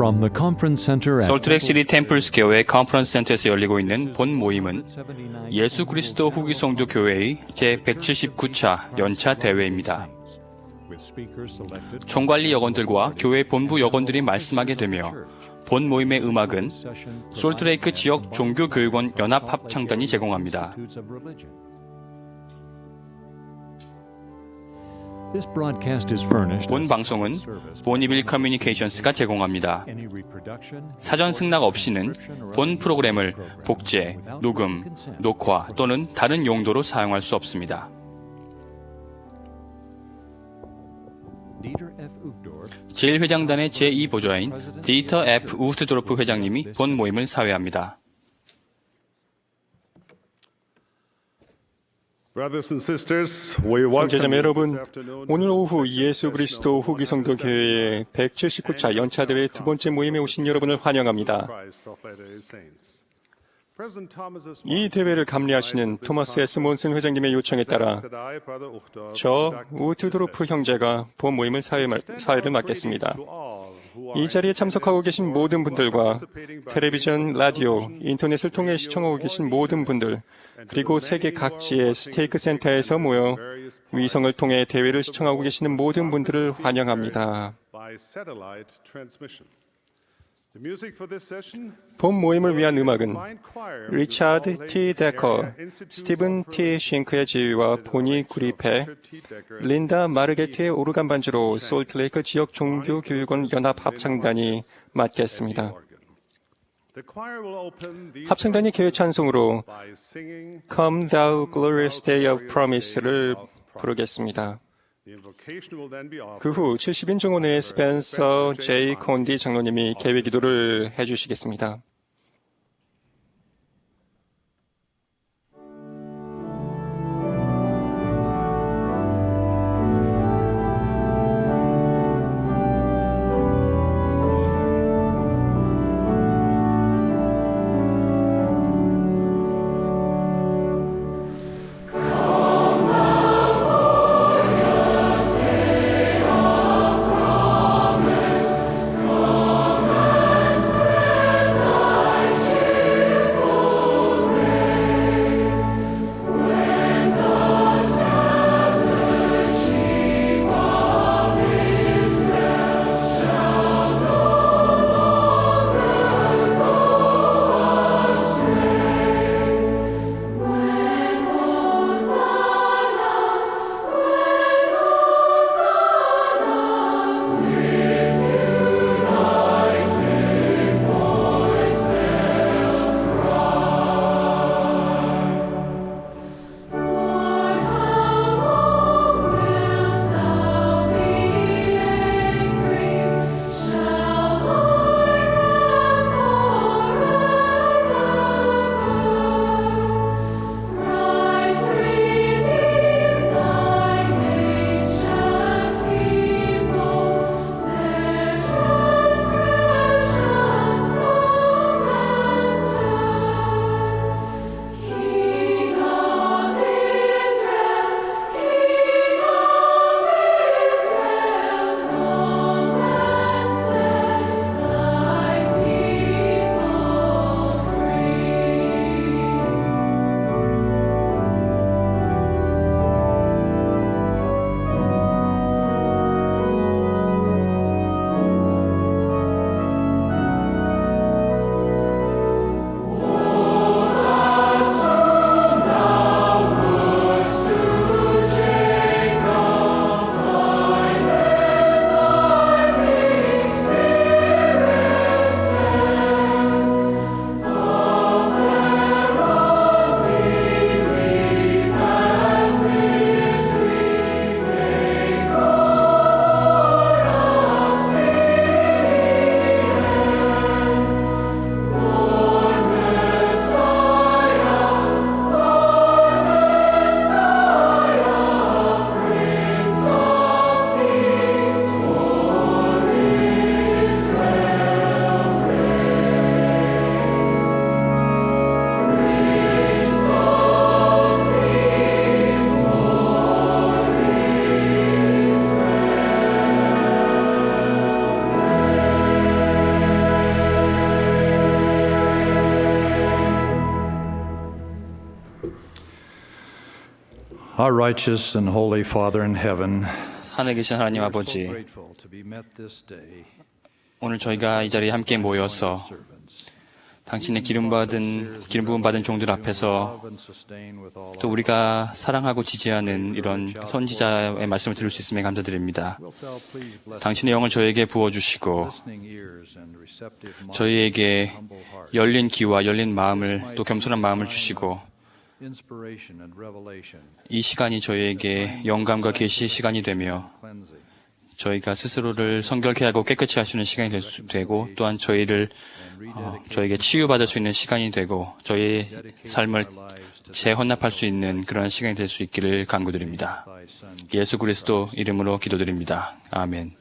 From the conference center at 솔트레이크시티 템플스퀘어의 컨퍼런스 센터에서 열리고 있는 본 모임은 예수 그리스도 후기 성도 교회의 제179차 연차 대회입니다. 총관리 여건들과 교회 본부 여건들이 말씀하게 되며 본 모임의 음악은 솔트레이크 지역 종교교육원 연합합창단이 제공합니다. 본 방송은 보니빌 커뮤니케이션스가 제공합니다. 사전 승낙 없이는 본 프로그램을 복제, 녹음, 녹화 또는 다른 용도로 사용할 수 없습니다. 제1회장단의 제2보좌인 디터 F. 우스트도르프 회장님이 본 모임을 사회합니다. 형제자매 여러분, 오늘 오후 예수 그리스도 후기 성도 교회의 179차 연차대회 두 번째 모임에 오신 여러분을 환영합니다. 이 대회를 감리하시는 토마스 S. 몬슨 회장님의 요청에 따라 저 우트도르프 형제가 본 모임을 사회를 맡겠습니다. 이 자리에 참석하고 계신 모든 분들과 텔레비전, 라디오, 인터넷을 통해 시청하고 계신 모든 분들, 그리고 세계 각지의 스테이크 센터에서 모여 위성을 통해 대회를 시청하고 계시는 모든 분들을 환영합니다. 본 모임을 위한 음악은 리차드 T. 데커, 스티븐 T. 싱크의 지휘와 보니 구리페, 린다 마르게트의 오르간 반주로 솔트레이크 지역 종교교육원 연합 합창단이 맡겠습니다. 합창단이 개회 찬송으로 Come Thou Glorious Day of Promise를 부르겠습니다. 그 후 70인 정원의 스펜서 J. 콘디 장로님이 개회 기도를 해주시겠습니다. Our righteous and holy Father in heaven, 하늘에 계신 하나님 so 아버지, grateful to be met this day. 오늘 저희가 이 자리에 함께 모여서 당신의 기름 부음 받은 종들 앞에서 또 우리가 사랑하고 지지하는 이런 선지자의 말씀을 들을 수 있음에 감사드립니다. 당신의 영을 저에게 부어주시고 저희에게 열린 귀와 열린 마음을 또 겸손한 마음을 주시고 이 시간이 저희에게 영감과 계시의 시간이 되며 저희가 스스로를 성결케 하고 깨끗이 할 수 있는 시간이 되고 또한 저에게 치유받을 수 있는 시간이 되고 저희의 삶을 재헌납할 수 있는 그런 시간이 될 수 있기를 간구드립니다. 예수 그리스도 이름으로 기도드립니다. 아멘.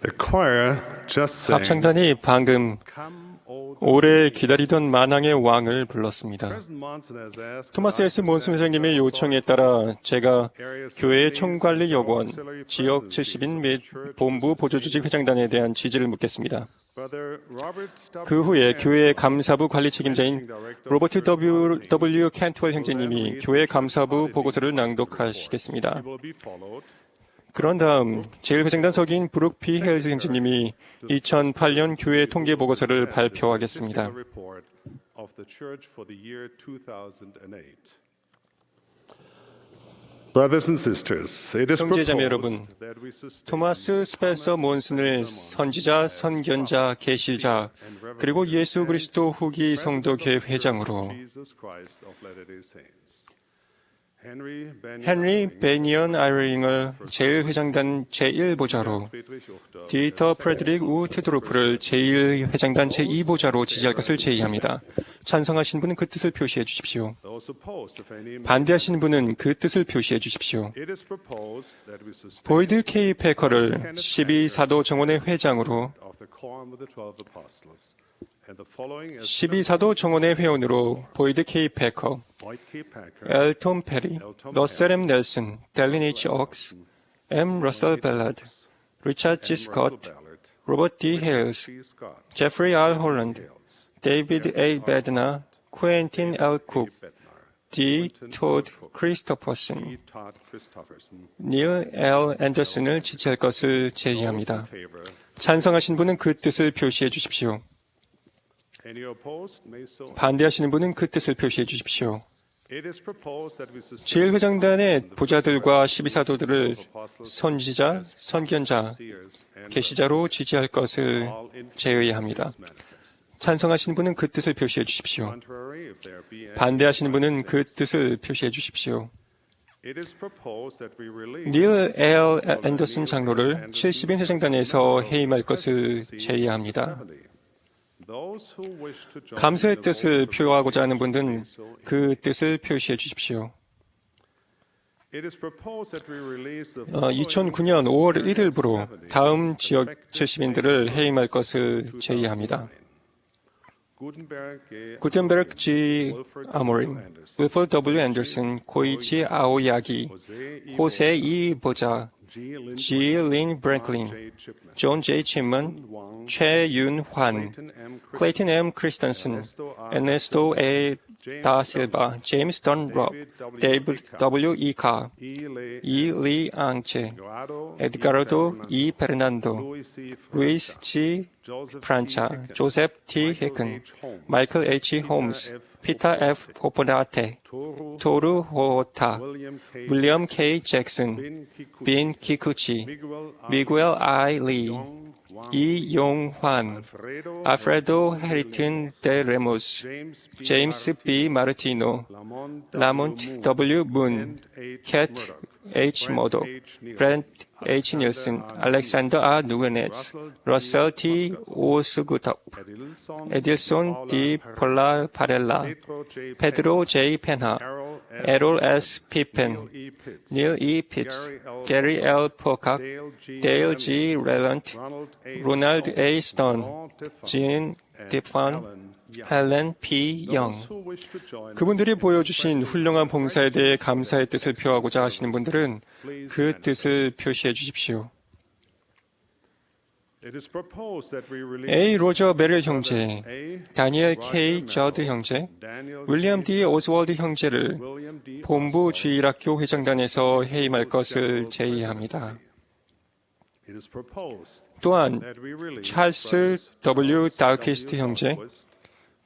The choir just sang, 합창단이 방금 Come, O 오래 기다리던 만왕의 왕을 불렀습니다. 토마스 S. 몬슨 회장님의 요청에 따라 제가 교회의 총관리 요구원, 지역 70인 및 본부 보조조직 회장단에 대한 지지를 묻겠습니다. 그 후에 교회 감사부 관리 책임자인 로버트 W. 캔트웰 형제님이 교회 감사부 보고서를 낭독하시겠습니다. 그런 다음 제1회장단 서기인 브룩 P. 헬즈 형제님이 2008년 교회 통계 보고서를 발표하겠습니다. 형제자매 여러분, 토마스 스펜서 몬슨을 선지자, 선견자, 계시자, 그리고 예수 그리스도 후기 성도교회 회장으로 헨리 베니언 아이링을 제1회장단 제1보좌로, 디터 프레드릭 우트드로프를 제1회장단 제2보좌로 지지할 것을 제의합니다. 찬성하신 분은 그 뜻을 표시해 주십시오. 반대하신 분은 그 뜻을 표시해 주십시오. 보이드 K. 패커를 12사도 정원의 회장으로, 12사도 정원의 회원으로 보이드 K. 패커, 엘톰 페리, 러셀 M. 넬슨, 델린 H. 억스, M. 러셀 벨라드, 리차드 G. 스콧, 로버트 D. 헤일스, 제프리 R. 홀랜드, 데이비드 A. 베드나, 쿠엔틴 L. 쿡, D. 토드 크리스토퍼슨, 닐 L. 앤더슨을 지지할 것을 제의합니다. 찬성하신 분은 그 뜻을 표시해 주십시오. 반대하시는 분은 그 뜻을 표시해 주십시오. 제1회장단의 보좌들과 12사도들을 선지자, 선견자, 계시자로 지지할 것을 제의합니다. 찬성하시는 분은 그 뜻을 표시해 주십시오. 반대하시는 분은 그 뜻을 표시해 주십시오. 닐 L. 앤더슨 장로를 70인 회장단에서 해임할 것을 제의합니다. 감사의 뜻을 표하고자 하는 분들은 그 뜻을 표시해 주십시오. 2009년 5월 1일부로 다음 지역 70인들을 해임할 것을 제의합니다. 구텐베르크 G. 아모림, 윌퍼 W. 앤더슨, 코이치 아오야기, 호세 E. 보자, G. 린 브랭클린, 존 J. 칩먼, 최윤환, 클레이튼 M. 크리스턴슨, 에네스토 A. 다 실바, 제임스 던 럽, 데이비드 W. E. 카, E. 리 앙체, 에드가르도 E. 페르난도, 루이스 G. 프란차, 조셉 T. 히큰, 마이클 H. 홈스, 피터 F. 포포나테, 토루 호타, 윌리엄 K. 잭슨, 빈 키쿠치, 미구엘 I. 리, 이용환, 알프레도 헤리튼 데 레모스, 제임스 B. 마르티노, 라몬트 W. 문, 캣 H. 모독, 브랜트 H. 닐슨, 알렉산더 R. 누그네츠, 러셀 T. 오스구톱, 에딜손 D. 폴라 바렐라, 페드로 J. 펜하, 에롤 S. 피펜, 닐 E. 피츠, 게리 L. 포칵, 데일 G. 레런트, 로널드 A. 스톤, 진 디판, 헬렌 P. 영. 그분들이 보여주신 훌륭한 봉사에 대해 감사의 뜻을 표하고자 하시는 분들은 그 뜻을 표시해 주십시오. A. 로저 메릴 형제, 다니엘 K. 저드 형제, 윌리엄 D. 오스월드 형제를 본부 주일학교 회장단에서 해임할 것을 제의합니다. 또한 찰스 W. 다우키스트 형제,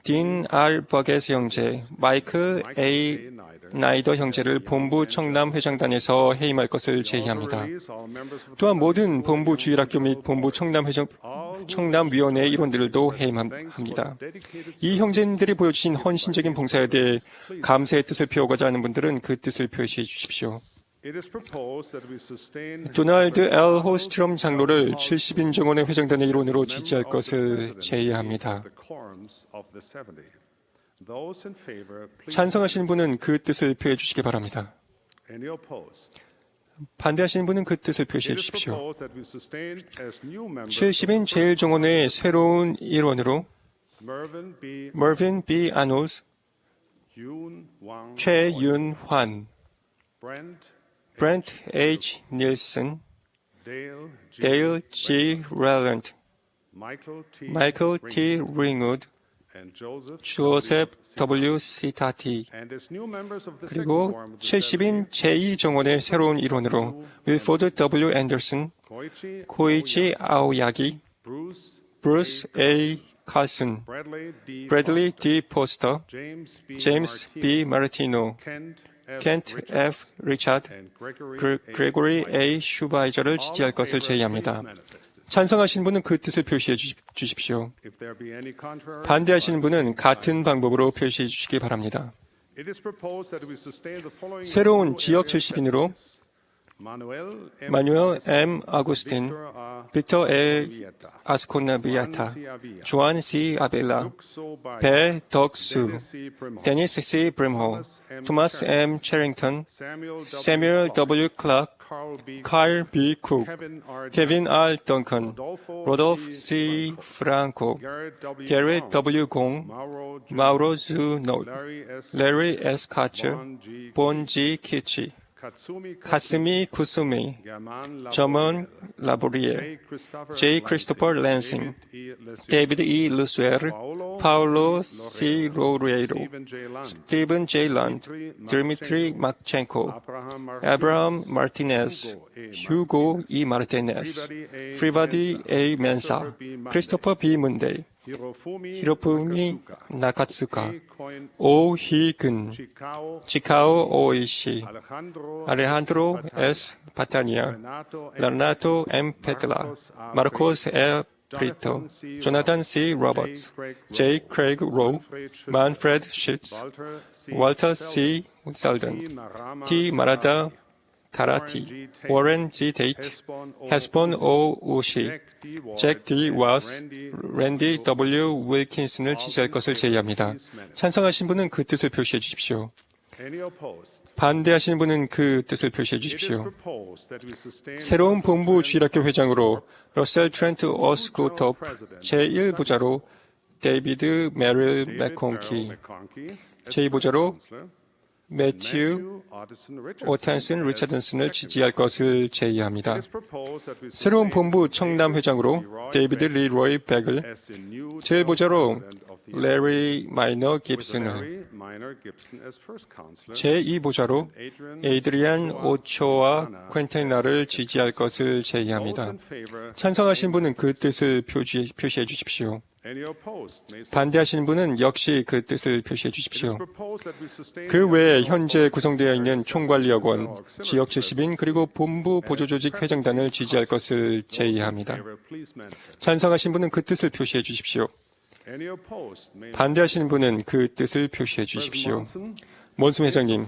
딘 R. 버게스 형제, 마이클 A. 나이더 형제를 본부 청남 회장단에서 해임할 것을 제의합니다. 또한 모든 본부 주일학교 및 본부 청남위원회 일원들도 해임합니다. 이 형제님들이 보여주신 헌신적인 봉사에 대해 감사의 뜻을 표하고자 하는 분들은 그 뜻을 표시해 주십시오. 도널드 L. 호스트럼 장로를 70인 정원의 회장단의 일원으로 지지할 것을 제의합니다. 찬성하시는 분은 그 뜻을 표해 주시기 바랍니다. 반대하시는 분은 그 뜻을 표시해 주십시오. 70인 제1정원의 새로운 일원으로 Mervyn B. Arnold, 최윤환, Brent H. Nielsen, Dale G. Rowland, Michael T. Ringwood, Joseph W. Sitati, 그리고 70인 제2정원의 새로운 일원으로 윌포드 W. 앤더슨, 코이치 아오야기, 브루스 A. 칼슨, 브래들리 D. 포스터, 제임스 B. 마르티노, 켄트 F. 리차드, 그레고리 A. 슈바이저를 지지할 것을 제의합니다. 찬성하신 분은 그 뜻을 표시해 주십시오. 반대하시는 분은 같은 방법으로 표시해 주시기 바랍니다. 새로운 지역 70인으로 마누엘 M. 아구스틴, 빅터 A. 아스코나비아타, 조안 C. 아벨라, 배 덕수, 데니스 C. 브림홀, 토마스 M. 체링턴, 세뮤얼 W. 클락, 칼 B. 쿡, 케빈 R. 던컨, 로돌프 C. 프랑코, 게리 W. 공, 마우로 즈 노트, 레리 S. 카처, 본 G. 키치, 카스미 쿠스미, 저먼 라보리에, J. 크리스토퍼 랜싱, 데이비드 E. 루스웨르, 파울로 C. 로레이로, 스티븐 J. 란드, 드미트리 마크첸코, 아브라함 마르티네스, 휴고 E. 마르티네스, 프리바디 A. 멘사, 크리스토퍼 B. 문데이, 히로푸미 나카츠카, 오 히근, 치카오 오이시, 알레한드로 S. 파타니아, 라나토 M. 페틀라, 마르코스 L. 프리토, 조나탄 C. 로버츠, J. 크레이그 로, 만프레드 시츠, 월터 C. 살던, T. 마라다 타라티, 워렌 G. 데이트, 헤스본 O. 우시, 잭 D. 와스, 랜디 W. 윌킨슨을 지지할 것을 제의합니다. 찬성하신 분은 그 뜻을 표시해 주십시오. 반대하시는 분은 그 뜻을 표시해 주십시오. 새로운 본부 주일학교 회장으로 러셀 트렌트 오스고토프, 제1부자로 데이비드 메릴 맥콘키, 제2부자로 매튜 오탄슨 리차든슨을 지지할 것을 제의합니다. 새로운 본부 청남 회장으로 데이비드 리로이 백을, 제1부자로 레리 마이너 깁슨을, 제2부자로 에이드리안 오초와 퀸텐나를 지지할 것을 제의합니다. 찬성하신 분은 그 뜻을 표시해 주십시오. 반대하시는 분은 역시 그 뜻을 표시해 주십시오. 그 외에 현재 구성되어 있는 총관리역원, 지역 70인 그리고 본부 보조조직 회장단을 지지할 것을 제의합니다. 찬성하신 분은 그 뜻을 표시해 주십시오. 반대하시는 분은 그 뜻을 표시해 주십시오. 몬슨 회장님,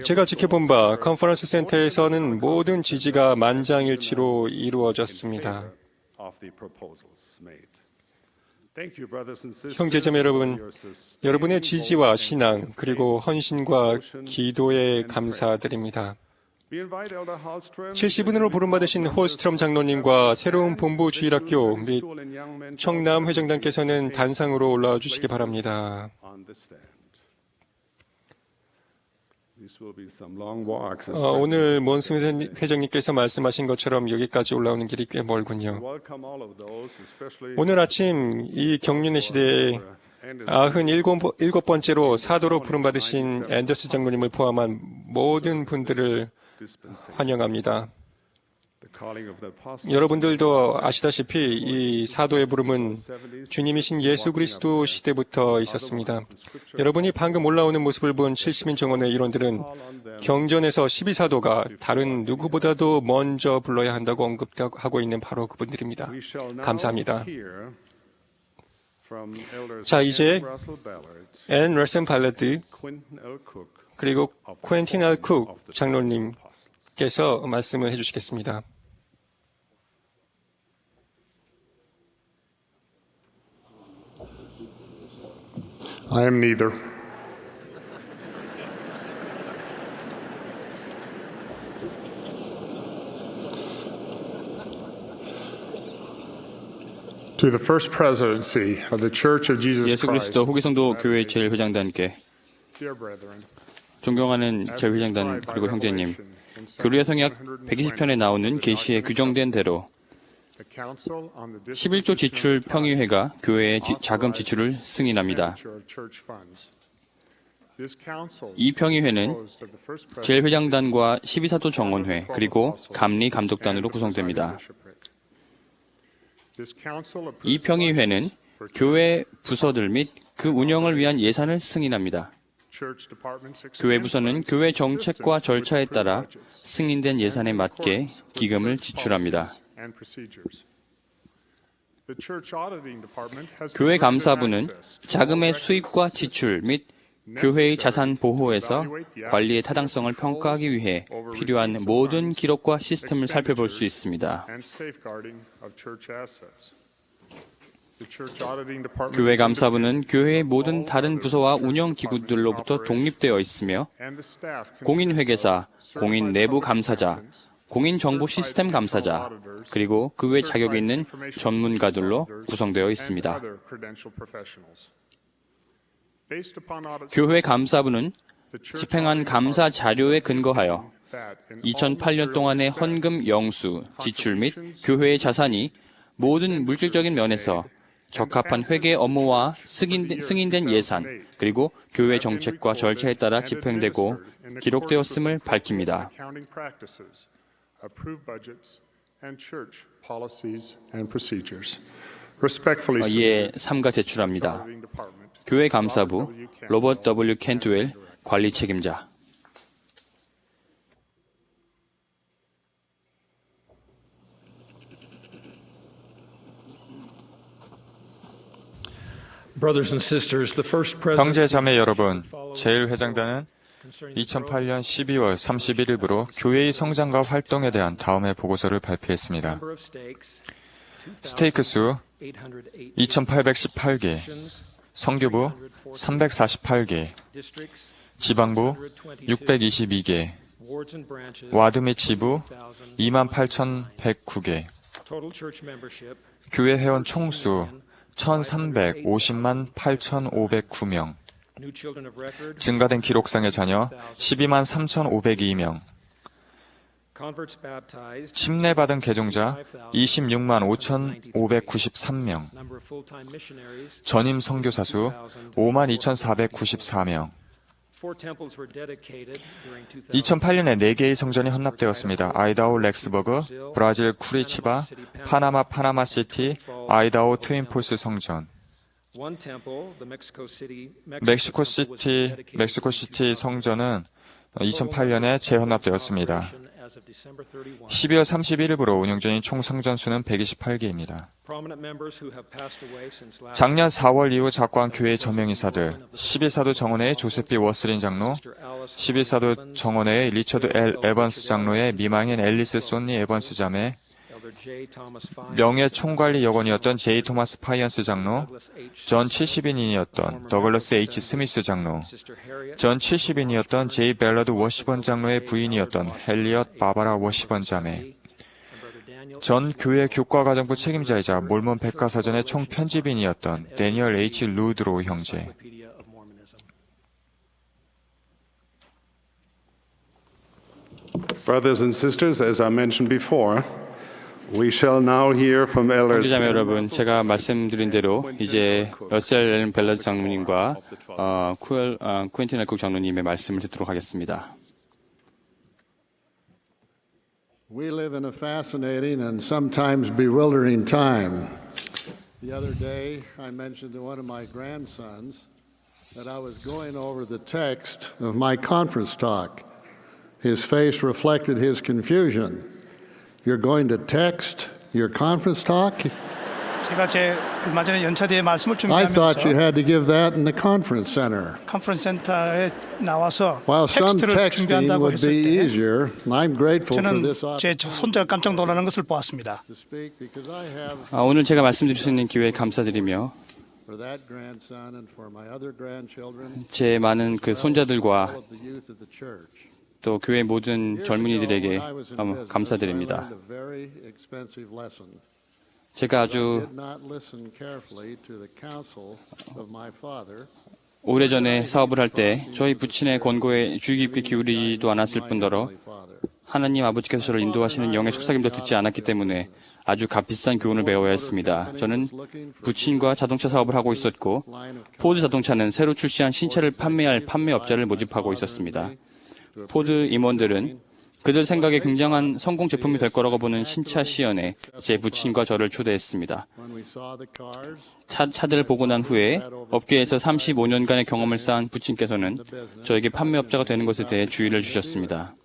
제가 지켜본 바 컨퍼런스 센터에서는 모든 지지가 만장일치로 이루어졌습니다. 형제자매 여러분, 여러분의 지지와 신앙 그리고 헌신과 기도에 감사드립니다. 70인으로 부름받으신 홀스트럼 장로님과 새로운 본부 주일학교 및 청남 회장단께서는 단상으로 올라와 주시기 바랍니다. 오늘 몬슨 회장님께서 말씀하신 것처럼 여기까지 올라오는 길이 꽤 멀군요. 오늘 아침 이 경륜의 시대에 97번째로 사도로 부름받으신 앤더스 장로님을 포함한 모든 분들을 환영합니다. 여러분들도 아시다시피 이 사도의 부름은 주님이신 예수 그리스도 시대부터 있었습니다. 여러분이 방금 올라오는 모습을 본 70인 정원의 일원들은 경전에서 12사도가 다른 누구보다도 먼저 불러야 한다고 언급하고 있는 바로 그분들입니다. 감사합니다. 자, 이제 앤 러셀 발레드 그리고 퀸틴 L. 쿡 장로님께서 말씀을 해주시겠습니다. I am neither. To the first presidency of the Church of Jesus 예수 Christ, 그리스도 후기 성도 교회 제일회장단께 dear brethren, 존경하는 제일회장단 그리고 형제님, 교류의 성약 120편에 나오는 계시에 규정된 대로 11조 지출 평의회가 교회의 자금 지출을 승인합니다. 이 평의회는 제일회장단과 12사도 정원회 그리고 감리 감독단으로 구성됩니다. 이 평의회는 교회 부서들 및 그 운영을 위한 예산을 승인합니다. 교회 부서는 교회 정책과 절차에 따라 승인된 예산에 맞게 기금을 지출합니다. 교회 감사부는 자금의 수입과 지출 및 교회의 자산 보호에서 관리의 타당성을 평가하기 위해 필요한 모든 기록과 시스템을 살펴볼 수 있습니다. 교회 감사부는 교회의 모든 다른 부서와 운영 기구들로부터 독립되어 있으며 공인회계사, 공인 내부 감사자, 공인 정보 시스템 감사자, 그리고 그 외 자격이 있는 전문가들로 구성되어 있습니다. 교회 감사부는 집행한 감사 자료에 근거하여 2008년 동안의 헌금 영수, 지출 및 교회의 자산이 모든 물질적인 면에서 적합한 회계 업무와 승인된 예산, 그리고 교회 정책과 절차에 따라 집행되고 기록되었음을 밝힙니다. 이에 삼가 제출합니다. 교회 감사부 로버트 W. 캔트웰 관리 책임자. 형제 자매 여러분, 제일회장단은 2008년 12월 31일부로 교회의 성장과 활동에 대한 다음의 보고서를 발표했습니다. 스테이크 수 2,818개, 선교부 348개, 지방부 622개, 와드 및 지부 28,109개, 교회 회원 총수 1,350만 8,509명, 증가된 기록상의 자녀 12만 3,502명, 침례받은 개종자 26만 5,593명, 전임 선교사 수 5만 2,494명. 2008년에 4개의 성전이 헌납되었습니다. 아이다호 렉스버그, 브라질 쿠리치바, 파나마 시티, 아이다호 트윈폴스 성전. 멕시코시티 성전은 2008년에 재헌납되었습니다. 12월 31일부로 운영 중인 총 성전 수는 128개입니다. 작년 4월 이후 작고한 교회의 저명이사들, 11사도 정원회의 조셉 B. 워슬린 장로, 11사도 정원회의 리처드 L. 에번스 장로의 미망인 앨리스 손니 에번스 자매, 명예 총관리 여건이었던 제이 토마스 파이언스 장로, 전 70인이었던 더글러스 H. 스미스 장로, 전 70인이었던 제이 벨러드 워시번 장로의 부인이었던 헬리엇 바바라 워시번 자매, 전 교회 교과과정부 책임자이자 몰몬 백과사전의 총편집인이었던 데니얼 H. 루드로 형제. Brothers and sisters, as I mentioned before, we shall now hear from elders. 형제자매 여러분, 제가 말씀드린 대로 이제 러셀 앨런 벨러드 장로님과 쿠엔틴 알쿡 장로님의 말씀을 듣도록 하겠습니다. We live in a fascinating and sometimes bewildering time. The other day, I mentioned to one of my grandsons that I was going over the text of my conference talk. His face reflected his confusion. You're going to text your conference talk? 제가 얼마 전에 연차대회 말씀을 I thought you 준비하면서 had to give that in the conference center. 컨퍼런스 센터에 나와서 While some 텍스트를 texting 준비한다고 would be 했을 때 easier, I'm grateful for 저는 this 제 opportunity 손자가 깜짝 놀라는 것을 보았습니다. to speak because I have 오늘 제가 말씀드릴 수 있는 기회에 감사드리며 for that grandson and for my other grandchildren, 제 많은 그 손자들과 all of the youth of the church. 또 교회 모든 젊은이들에게 감사드립니다. 제가 아주 did not listen carefully to the counsel of my father. 오래전에 사업을 할 때 저희 부친의 권고에 주의 깊게 기울이지도 않았을 뿐더러 하나님 아버지께서 저를 인도하시는 영의 속삭임도 듣지 않았기 때문에 아주 값비싼 교훈을 배워야 했습니다. 저는 부친과 자동차 사업을 하고 있었고 포드 자동차는 새로 출시한 신차를 판매할 판매업자를 모집하고 있었습니다. 포드 임원들은 그들 생각에 굉장한 성공 제품이 될 거라고 보는 신차 시연에 제 부친과 저를 초대했습니다. When we saw the cars, 차들을 보고 난 후에 업계에서 35년간의 경험을 쌓은 부친께서는 저에게 판매업자가 되는 것에 대해 주의를 주셨습니다.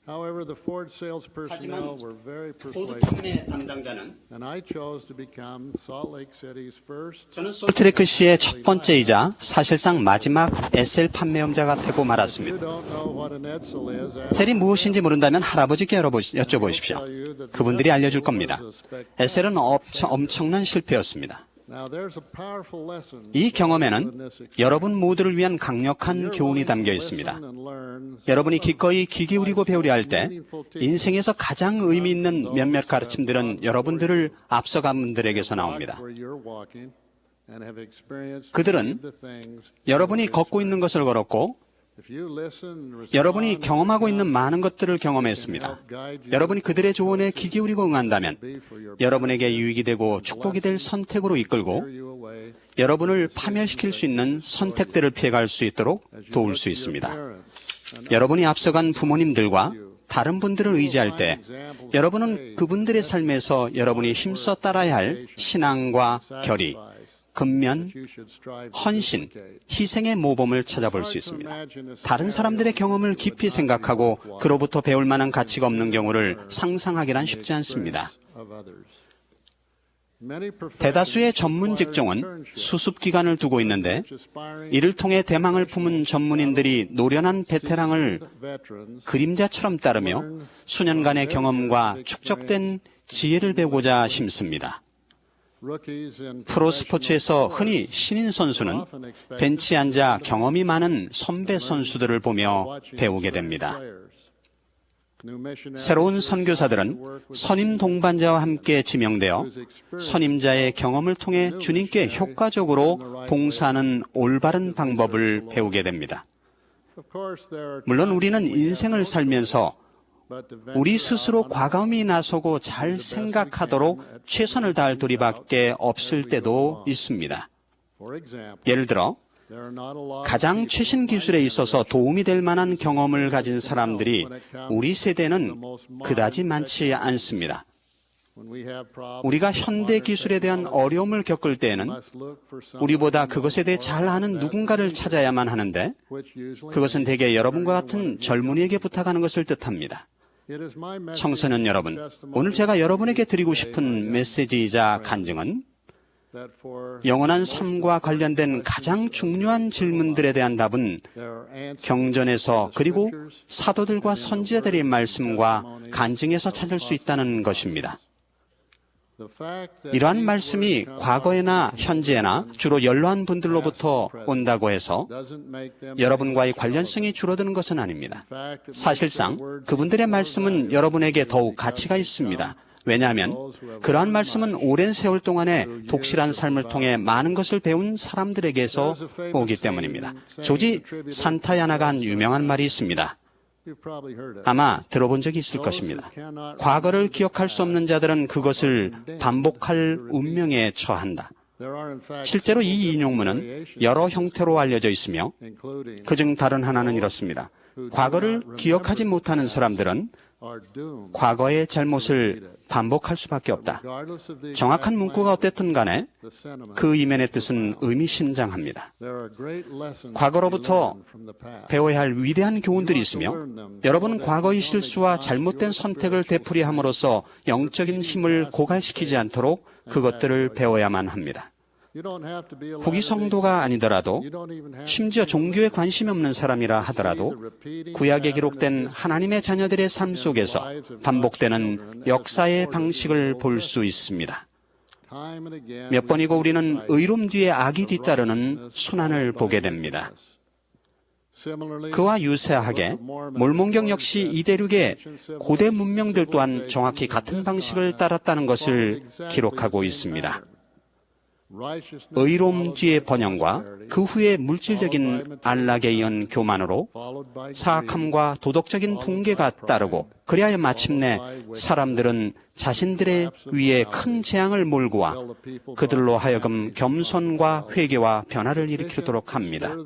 however, the Ford sales personnel 하지만 were very 포드 persuasive, 판매 담당자는 and I chose to become Salt Lake City's first 저는 솔트레크 시의 첫 번째이자 사실상 마지막 SL 판매업자가 되고 말았습니다. You don't know what an Edsel is. SL이 무엇인지 모른다면 할아버지께 여쭤보십시오. 그분들이 알려줄 겁니다. SL은 엄청난 실패였습니다. Now, there's a powerful lesson 이 경험에는 여러분 모두를 위한 강력한 교훈이 담겨 있습니다. 여러분이 기꺼이 귀 기울이고 배우려 할 때 인생에서 가장 의미 있는 몇몇 가르침들은 여러분들을 앞서간 분들에게서 나옵니다. 그들은 여러분이 걷고 있는 것을 걸었고 여러분이 경험하고 있는 많은 것들을 경험했습니다. 여러분이 그들의 조언에 귀 기울이고 응한다면 여러분에게 유익이 되고 축복이 될 선택으로 이끌고 여러분을 파멸시킬 수 있는 선택들을 피해갈 수 있도록 도울 수 있습니다. 여러분이 앞서간 부모님들과 다른 분들을 의지할 때 여러분은 그분들의 삶에서 여러분이 힘써 따라야 할 신앙과 결의, 근면, 헌신, 희생의 모범을 찾아볼 수 있습니다. 다른 사람들의 경험을 깊이 생각하고 그로부터 배울 만한 가치가 없는 경우를 상상하기란 쉽지 않습니다. 대다수의 전문 직종은 수습 기간을 두고 있는데 이를 통해 대망을 품은 전문인들이 노련한 베테랑을 그림자처럼 따르며 수년간의 경험과 축적된 지혜를 배우고자 심습니다. 프로 스포츠에서 흔히 신인 선수는 벤치에 앉아 경험이 많은 선배 선수들을 보며 배우게 됩니다. 새로운 선교사들은 선임 동반자와 함께 지명되어 선임자의 경험을 통해 주님께 효과적으로 봉사하는 올바른 방법을 배우게 됩니다. 물론 우리는 인생을 살면서 우리 스스로 과감히 나서고 잘 생각하도록 최선을 다할 도리밖에 없을 때도 있습니다. 예를 들어 가장 최신 기술에 있어서 도움이 될 만한 경험을 가진 사람들이 우리 세대는 그다지 많지 않습니다. 우리가 현대 기술에 대한 어려움을 겪을 때에는 우리보다 그것에 대해 잘 아는 누군가를 찾아야만 하는데 그것은 대개 여러분과 같은 젊은이에게 부탁하는 것을 뜻합니다. 청소년 여러분, 오늘 제가 여러분에게 드리고 싶은 메시지이자 간증은 영원한 삶과 관련된 가장 중요한 질문들에 대한 답은 경전에서 그리고 사도들과 선지자들의 말씀과 간증에서 찾을 수 있다는 것입니다. 이러한 말씀이 과거에나 현재나 주로 연로한 분들로부터 온다고 해서 여러분과의 관련성이 줄어드는 것은 아닙니다. 사실상 그분들의 말씀은 여러분에게 더욱 가치가 있습니다. 왜냐하면 그러한 말씀은 오랜 세월 동안의 독실한 삶을 통해 많은 것을 배운 사람들에게서 오기 때문입니다. 조지 산타야나가 한 유명한 말이 있습니다. 아마 들어본 적이 있을 것입니다. 과거를 기억할 수 없는 자들은 그것을 반복할 운명에 처한다. 실제로 이 인용문은 여러 형태로 알려져 있으며 그중 다른 하나는 이렇습니다. 과거를 기억하지 못하는 사람들은 과거의 잘못을 반복할 수밖에 없다. 정확한 문구가 어땠든 간에 그 이면의 뜻은 의미심장합니다. 과거로부터 배워야 할 위대한 교훈들이 있으며 여러분은 과거의 실수와 잘못된 선택을 되풀이함으로써 영적인 힘을 고갈시키지 않도록 그것들을 배워야만 합니다. 후기 성도가 아니더라도 심지어 종교에 관심이 없는 사람이라 하더라도 구약에 기록된 하나님의 자녀들의 삶 속에서 반복되는 역사의 방식을 볼 수 있습니다. 몇 번이고 우리는 의로움 뒤에 악이 뒤따르는 순환을 보게 됩니다. 그와 유사하게 몰몬경 역시 이 대륙의 고대 문명들 또한 정확히 같은 방식을 따랐다는 것을 기록하고 있습니다. 의로움 뒤의 번영과 그 후의 물질적인 안락에 이은 교만으로 사악함과 도덕적인 붕괴가 따르고 그리하여 마침내 사람들은 자신들의 위에 큰 재앙을 몰고 와 그들로 하여금 겸손과 회개와 변화를 일으키도록 합니다.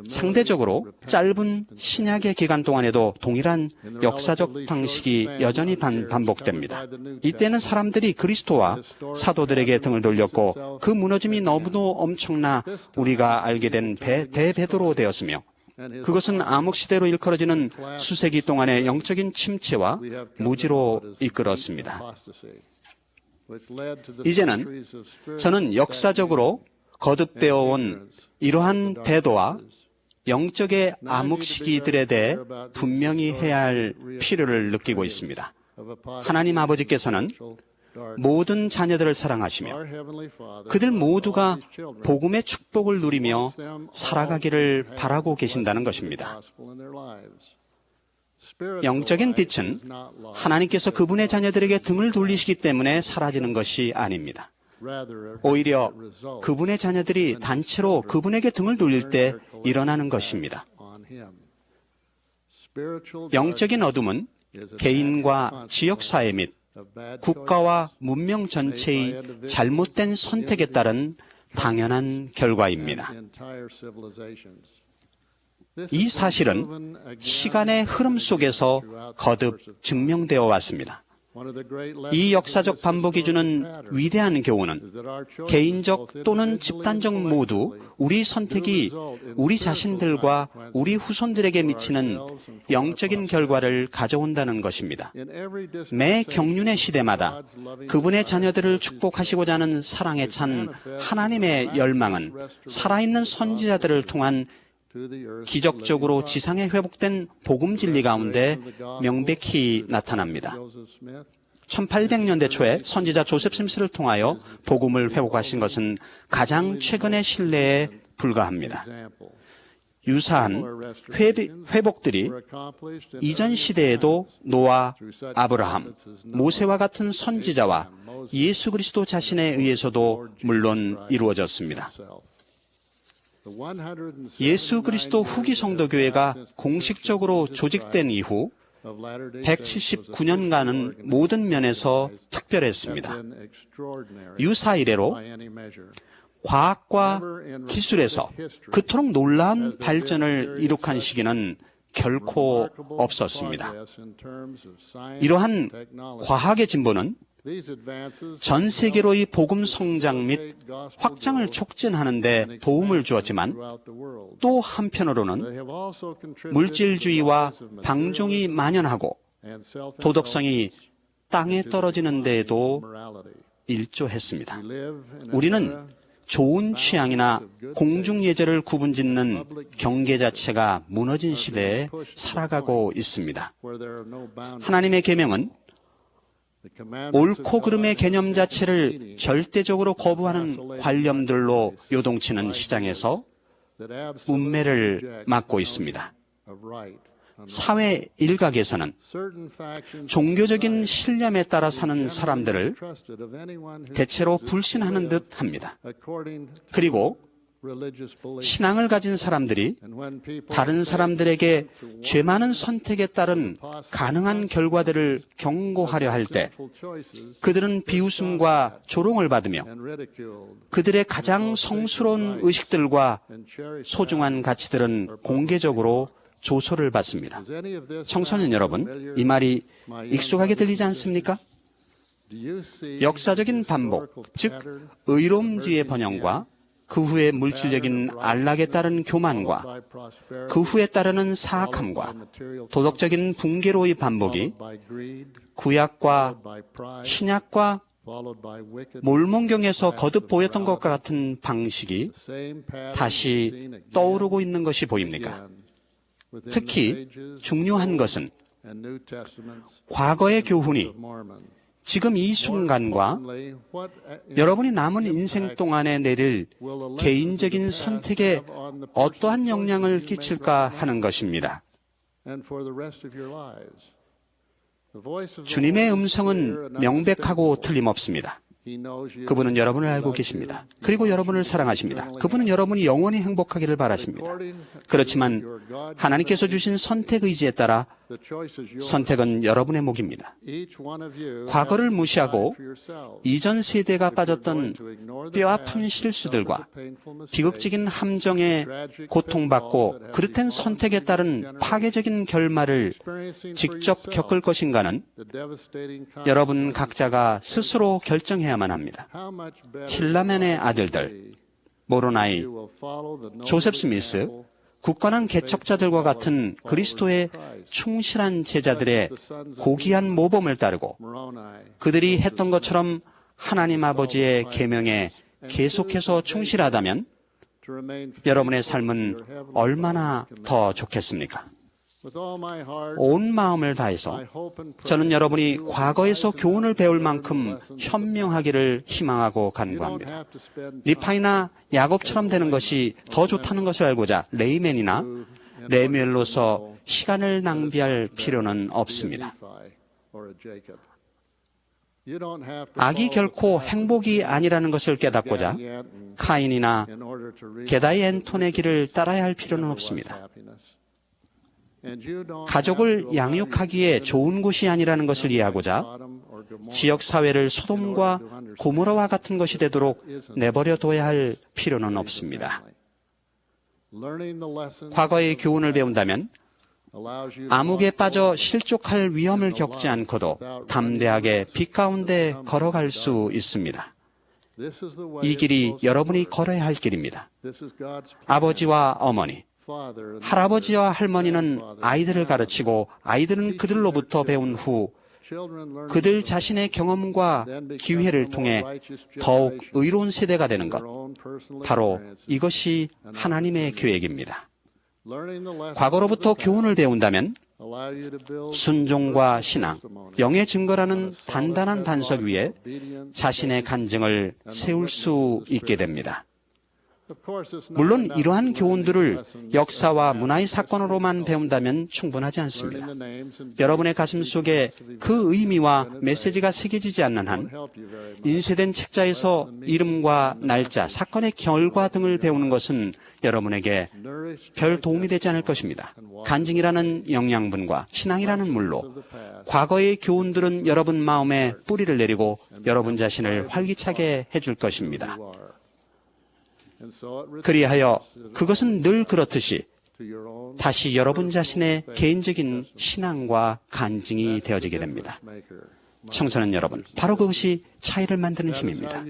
상대적으로 짧은 신약의 기간 동안에도 동일한 역사적 방식이 여전히 반복됩니다. 이때는 사람들이 그리스도와 사도들에게 등을 돌렸고 그 무너짐이 너무도 엄청나 우리가 알게 된 대베드로 되었으며 그것은 암흑시대로 일컬어지는 수세기 동안의 영적인 침체와 무지로 이끌었습니다. 이제는 저는 역사적으로 거듭되어 온 이러한 태도와 영적의 암흑 시기들에 대해 분명히 해야 할 필요를 느끼고 있습니다. 하나님 아버지께서는 모든 자녀들을 사랑하시며 그들 모두가 복음의 축복을 누리며 살아가기를 바라고 계신다는 것입니다. 영적인 빛은 하나님께서 그분의 자녀들에게 등을 돌리시기 때문에 사라지는 것이 아닙니다. 오히려 그분의 자녀들이 단체로 그분에게 등을 돌릴 때 일어나는 것입니다. 영적인 어둠은 개인과 지역사회 및 국가와 문명 전체의 잘못된 선택에 따른 당연한 결과입니다. 이 사실은 시간의 흐름 속에서 거듭 증명되어 왔습니다. 이 역사적 반복이 주는 위대한 교훈은 개인적 또는 집단적 모두 우리 선택이 우리 자신들과 우리 후손들에게 미치는 영적인 결과를 가져온다는 것입니다. 매 경륜의 시대마다 그분의 자녀들을 축복하시고자 하는 사랑에 찬 하나님의 열망은 살아있는 선지자들을 통한 기적적으로 지상에 회복된 복음 진리 가운데 명백히 나타납니다. 1800년대 초에 선지자 조셉 스미스를 통하여 복음을 회복하신 것은 가장 최근의 신뢰에 불과합니다. 유사한 회복들이 이전 시대에도 노아, 아브라함, 모세와 같은 선지자와 예수 그리스도 자신에 의해서도 물론 이루어졌습니다. 예수 그리스도 후기 성도교회가 공식적으로 조직된 이후 179년간은 모든 면에서 특별했습니다. 유사 이래로 과학과 기술에서 그토록 놀라운 발전을 이룩한 시기는 결코 없었습니다. 이러한 과학의 진보는 전 세계로의 복음 성장 및 확장을 촉진하는 데 도움을 주었지만 또 한편으로는 물질주의와 방종이 만연하고 도덕성이 땅에 떨어지는 데에도 일조했습니다. 우리는 좋은 취향이나 공중예절을 구분짓는 경계 자체가 무너진 시대에 살아가고 있습니다. 하나님의 계명은 옳고 그름의 개념 자체를 절대적으로 거부하는 관념들로 요동치는 시장에서 운매를 맞고 있습니다. 사회 일각에서는 종교적인 신념에 따라 사는 사람들을 대체로 불신하는 듯 합니다. 그리고 신앙을 가진 사람들이 다른 사람들에게 죄 많은 선택에 따른 가능한 결과들을 경고하려 할 때 그들은 비웃음과 조롱을 받으며 그들의 가장 성스러운 의식들과 소중한 가치들은 공개적으로 조소를 받습니다. 청소년 여러분, 이 말이 익숙하게 들리지 않습니까? 역사적인 반복, 즉 의로움 뒤의 번영과 그 후에 물질적인 안락에 따른 교만과 그 후에 따르는 사악함과 도덕적인 붕괴로의 반복이 구약과 신약과 몰몬경에서 거듭 보였던 것과 같은 방식이 다시 떠오르고 있는 것이 보입니까? 특히 중요한 것은 과거의 교훈이 지금 이 순간과 여러분이 남은 인생 동안에 내릴 개인적인 선택에 어떠한 영향을 끼칠까 하는 것입니다. 주님의 음성은 명백하고 틀림없습니다. 그분은 여러분을 알고 계십니다. 그리고 여러분을 사랑하십니다. 그분은 여러분이 영원히 행복하기를 바라십니다. 그렇지만 하나님께서 주신 선택 의지에 따라 선택은 여러분의 목입니다. 과거를 무시하고 이전 세대가 빠졌던 뼈아픈 실수들과 비극적인 함정에 고통받고 그릇된 선택에 따른 파괴적인 결말을 직접 겪을 것인가는 여러분 각자가 스스로 결정해야만 합니다. 힐라멘의 아들들, 모로나이, 조셉 스미스, 굳건한 개척자들과 같은 그리스도의 충실한 제자들의 고귀한 모범을 따르고 그들이 했던 것처럼 하나님 아버지의 계명에 계속해서 충실하다면 여러분의 삶은 얼마나 더 좋겠습니까? 온 마음을 다해서 저는 여러분이 과거에서 교훈을 배울 만큼 현명하기를 희망하고 간구합니다. 리파이나 야곱처럼 되는 것이 더 좋다는 것을 알고자 레이맨이나 레뮤엘로서 시간을 낭비할 필요는 없습니다. 악이 결코 행복이 아니라는 것을 깨닫고자 카인이나 게다이 앤톤의 길을 따라야 할 필요는 없습니다. 가족을 양육하기에 좋은 곳이 아니라는 것을 이해하고자 지역사회를 소돔과 고모라와 같은 것이 되도록 내버려둬야 할 필요는 없습니다. 과거의 교훈을 배운다면 암흑에 빠져 실족할 위험을 겪지 않고도 담대하게 빛 가운데 걸어갈 수 있습니다. 이 길이 여러분이 걸어야 할 길입니다. 아버지와 어머니, 할아버지와 할머니는 아이들을 가르치고 아이들은 그들로부터 배운 후 그들 자신의 경험과 기회를 통해 더욱 의로운 세대가 되는 것, 바로 이것이 하나님의 계획입니다. 과거로부터 교훈을 배운다면 순종과 신앙, 영의 증거라는 단단한 반석 위에 자신의 간증을 세울 수 있게 됩니다. 물론 이러한 교훈들을 역사와 문화의 사건으로만 배운다면 충분하지 않습니다. 여러분의 가슴 속에 그 의미와 메시지가 새겨지지 않는 한 인쇄된 책자에서 이름과 날짜, 사건의 결과 등을 배우는 것은 여러분에게 별 도움이 되지 않을 것입니다. 간증이라는 영양분과 신앙이라는 물로 과거의 교훈들은 여러분 마음에 뿌리를 내리고 여러분 자신을 활기차게 해줄 것입니다. 그리하여 그것은 늘 그렇듯이 다시 여러분 자신의 개인적인 신앙과 간증이 되어지게 됩니다. 청소년 여러분, 바로 그것이 차이를 만드는 힘입니다.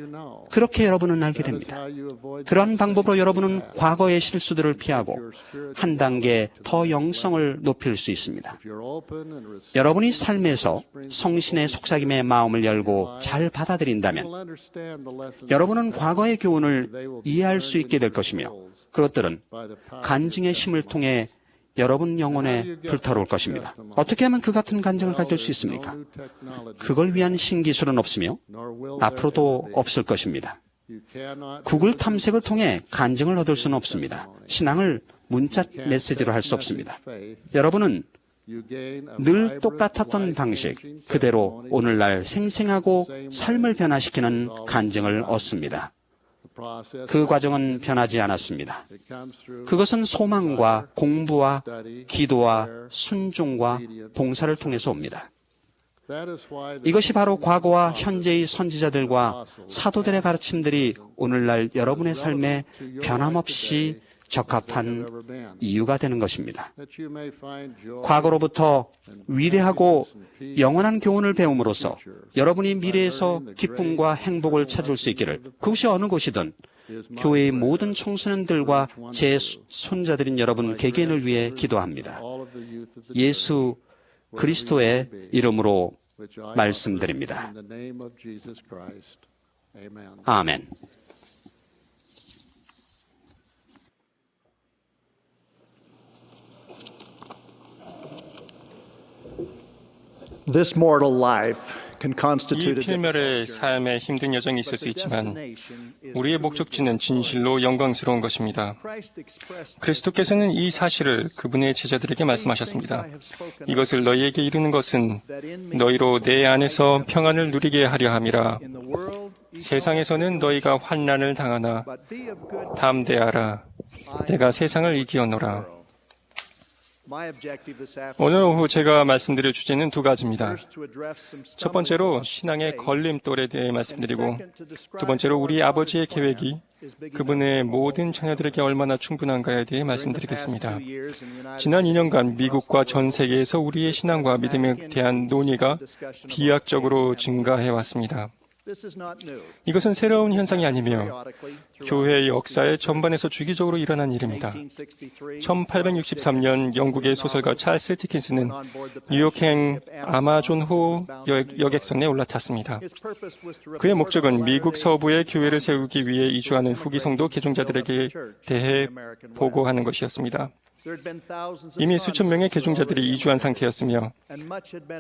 그렇게 여러분은 알게 됩니다. 그러한 방법으로 여러분은 과거의 실수들을 피하고 한 단계 더 영성을 높일 수 있습니다. 여러분이 삶에서 성신의 속삭임의 마음을 열고 잘 받아들인다면 여러분은 과거의 교훈을 이해할 수 있게 될 것이며 그것들은 간증의 힘을 통해 여러분 영혼에 불타올 것입니다. 어떻게 하면 그 같은 간증을 가질 수 있습니까? 그걸 위한 신기술은 없으며 앞으로도 없을 것입니다. 구글 탐색을 통해 간증을 얻을 수는 없습니다. 신앙을 문자 메시지로 할 수 없습니다. 여러분은 늘 똑같았던 방식 그대로 오늘날 생생하고 삶을 변화시키는 간증을 얻습니다. 그 과정은 변하지 않았습니다. 그것은 소망과 공부와 기도와 순종과 봉사를 통해서 옵니다. 이것이 바로 과거와 현재의 선지자들과 사도들의 가르침들이 오늘날 여러분의 삶에 변함없이 적합한 이유가 되는 것입니다. 과거로부터 위대하고 영원한 교훈을 배움으로써 여러분이 미래에서 기쁨과 행복을 찾을 수 있기를 그것이 어느 곳이든 교회의 모든 청소년들과 제 손자들인 여러분 개개인을 위해 기도합니다. 예수 그리스도의 이름으로 말씀드립니다. 아멘. This mortal life 이 필멸의 삶에 힘든 여정이 있을 수 있지만 우리의 목적지는 진실로 영광스러운 것입니다. 그리스도께서는 이 사실을 그분의 제자들에게 말씀하셨습니다. 이것을 너희에게 이르는 것은 너희로 내 안에서 평안을 누리게 하려 함이라. 세상에서는 너희가 환난을 당하나 담대하라. 내가 세상을 이기었노라. 오늘 오후 제가 말씀드릴 주제는 두 가지입니다. 첫 번째로 신앙의 걸림돌에 대해 말씀드리고, 두 번째로 우리 아버지의 계획이 그분의 모든 자녀들에게 얼마나 충분한가에 대해 말씀드리겠습니다. 지난 2년간 미국과 전 세계에서 우리의 신앙과 믿음에 대한 논의가 비약적으로 증가해 왔습니다. 이것은 새로운 현상이 아니며 교회의 역사의 전반에서 주기적으로 일어난 일입니다. 1863년 영국의 소설가 찰스 디킨스는 뉴욕행 아마존호 여객선에 올라탔습니다. 그의 목적은 미국 서부에 교회를 세우기 위해 이주하는 후기 성도 개종자들에게 대해 보고하는 것이었습니다. 이미 수천 명의 개종자들이 이주한 상태였으며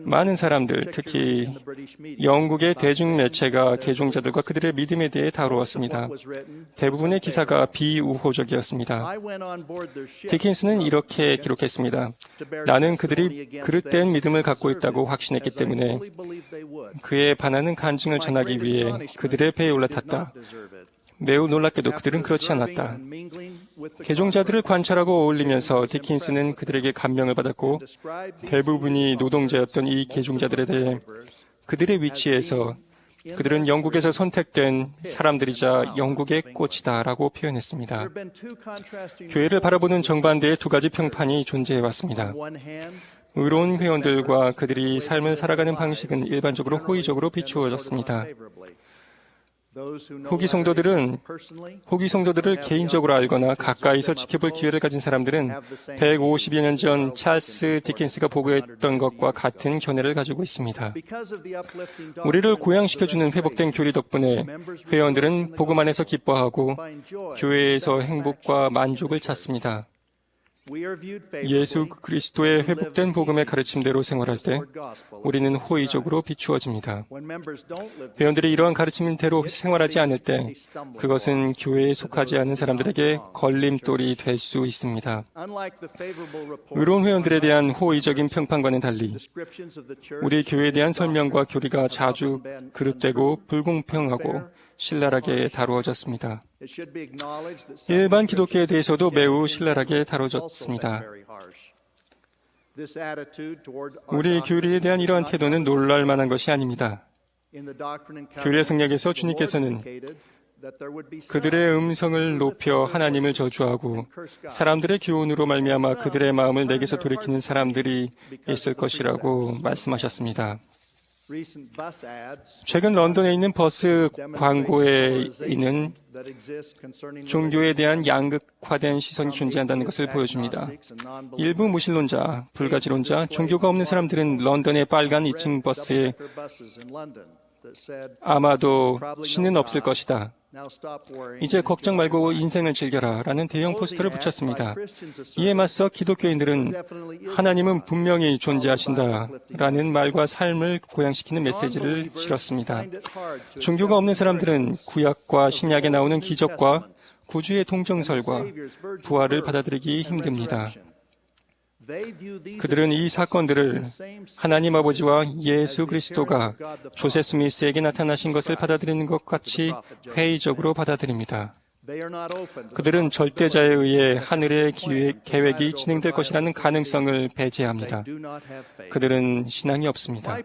많은 사람들, 특히 영국의 대중매체가 개종자들과 그들의 믿음에 대해 다루었습니다. 대부분의 기사가 비우호적이었습니다. 디킨스는 이렇게 기록했습니다. 나는 그들이 그릇된 믿음을 갖고 있다고 확신했기 때문에 그에 반하는 간증을 전하기 위해 그들의 배에 올라탔다. 매우 놀랍게도 그들은 그렇지 않았다. 개종자들을 관찰하고 어울리면서 디킨스는 그들에게 감명을 받았고 대부분이 노동자였던 이 개종자들에 대해 그들의 위치에서 그들은 영국에서 선택된 사람들이자 영국의 꽃이다라고 표현했습니다. 교회를 바라보는 정반대의 두 가지 평판이 존재해왔습니다. 의로운 회원들과 그들이 삶을 살아가는 방식은 일반적으로 호의적으로 비추어졌습니다. 후기 성도들을 개인적으로 알거나 가까이서 지켜볼 기회를 가진 사람들은 150여 년 전 찰스 디킨스가 보고했던 것과 같은 견해를 가지고 있습니다. 우리를 고양시켜주는 회복된 교리 덕분에 회원들은 복음 안에서 기뻐하고 교회에서 행복과 만족을 찾습니다. 예수 그리스도의 회복된 복음의 가르침대로 생활할 때 우리는 호의적으로 비추어집니다. 회원들이 이러한 가르침대로 생활하지 않을 때 그것은 교회에 속하지 않은 사람들에게 걸림돌이 될 수 있습니다. 의로운 회원들에 대한 호의적인 평판과는 달리 우리 교회에 대한 설명과 교리가 자주 그릇되고 불공평하고 신랄하게 다루어졌습니다. 일반 기독교에 대해서도 매우 신랄하게 다뤄졌습니다. 우리 교리에 대한 이러한 태도는 놀랄 만한 것이 아닙니다. 교리의 성역에서 주님께서는 그들의 음성을 높여 하나님을 저주하고 사람들의 교훈으로 말미암아 그들의 마음을 내게서 돌이키는 사람들이 있을 것이라고 말씀하셨습니다. 최근 런던에 있는 버스 광고에 있는 종교에 대한 양극화된 시선이 존재한다는 것을 보여줍니다. 일부 무신론자, 불가지론자, 종교가 없는 사람들은 런던의 빨간 2층 버스에 아마도 신은 없을 것이다. 이제 걱정 말고 인생을 즐겨라 라는 대형 포스터를 붙였습니다. 이에 맞서 기독교인들은 하나님은 분명히 존재하신다 라는 말과 삶을 고양시키는 메시지를 실었습니다. 종교가 없는 사람들은 구약과 신약에 나오는 기적과 구주의 동정설과 부활을 받아들이기 힘듭니다. 그들은 이 사건들을 하나님 아버지와 예수 그리스도가 조세 스미스에게 나타나신 것을 받아들이는 것 같이 회의적으로 받아들입니다. 그들은 절대자에 의해 하늘의 계획이 진행될 것이라는 가능성을 배제합니다. 그들은 신앙이 없습니다.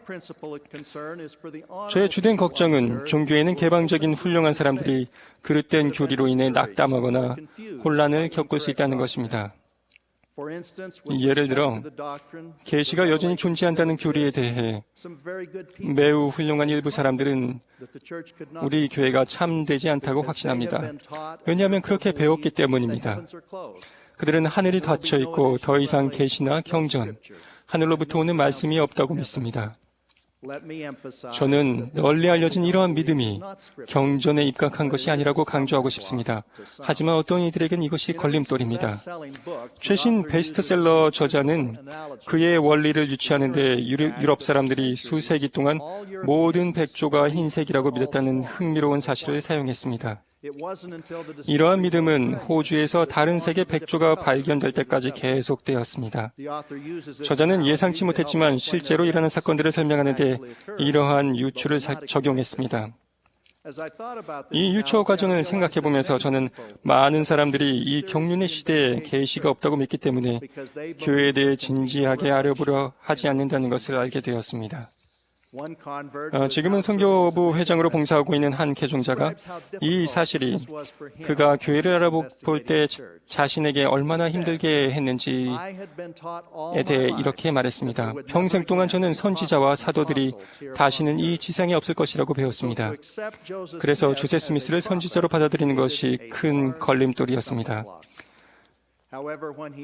저의 주된 걱정은 종교에는 개방적인 훌륭한 사람들이 그릇된 교리로 인해 낙담하거나 혼란을 겪을 수 있다는 것입니다. 예를 들어 계시가 여전히 존재한다는 교리에 대해 매우 훌륭한 일부 사람들은 우리 교회가 참되지 않다고 확신합니다. 왜냐하면 그렇게 배웠기 때문입니다. 그들은 하늘이 닫혀 있고 더 이상 계시나 경전, 하늘로부터 오는 말씀이 없다고 믿습니다. 저는 널리 알려진 이러한 믿음이 경전에 입각한 것이 아니라고 강조하고 싶습니다. 하지만 어떤 이들에겐 이것이 걸림돌입니다. 최신 베스트셀러 저자는 그의 원리를 유치하는데 유럽 사람들이 수세기 동안 모든 백조가 흰색이라고 믿었다는 흥미로운 사실을 사용했습니다. 이러한 믿음은 호주에서 다른 색의 백조가 발견될 때까지 계속되었습니다. 저자는 예상치 못했지만 실제로 일어난 사건들을 설명하는데 이러한 유추를 적용했습니다. 이 유추 과정을 생각해보면서 저는 많은 사람들이 이 경륜의 시대에 계시가 없다고 믿기 때문에 교회에 대해 진지하게 알아보려 하지 않는다는 것을 알게 되었습니다. 지금은 선교부 회장으로 봉사하고 있는 한 개종자가 이 사실이 그가 교회를 알아볼 때 자신에게 얼마나 힘들게 했는지에 대해 이렇게 말했습니다. 평생 동안 저는 선지자와 사도들이 다시는 이 지상에 없을 것이라고 배웠습니다. 그래서 조세 스미스를 선지자로 받아들이는 것이 큰 걸림돌이었습니다.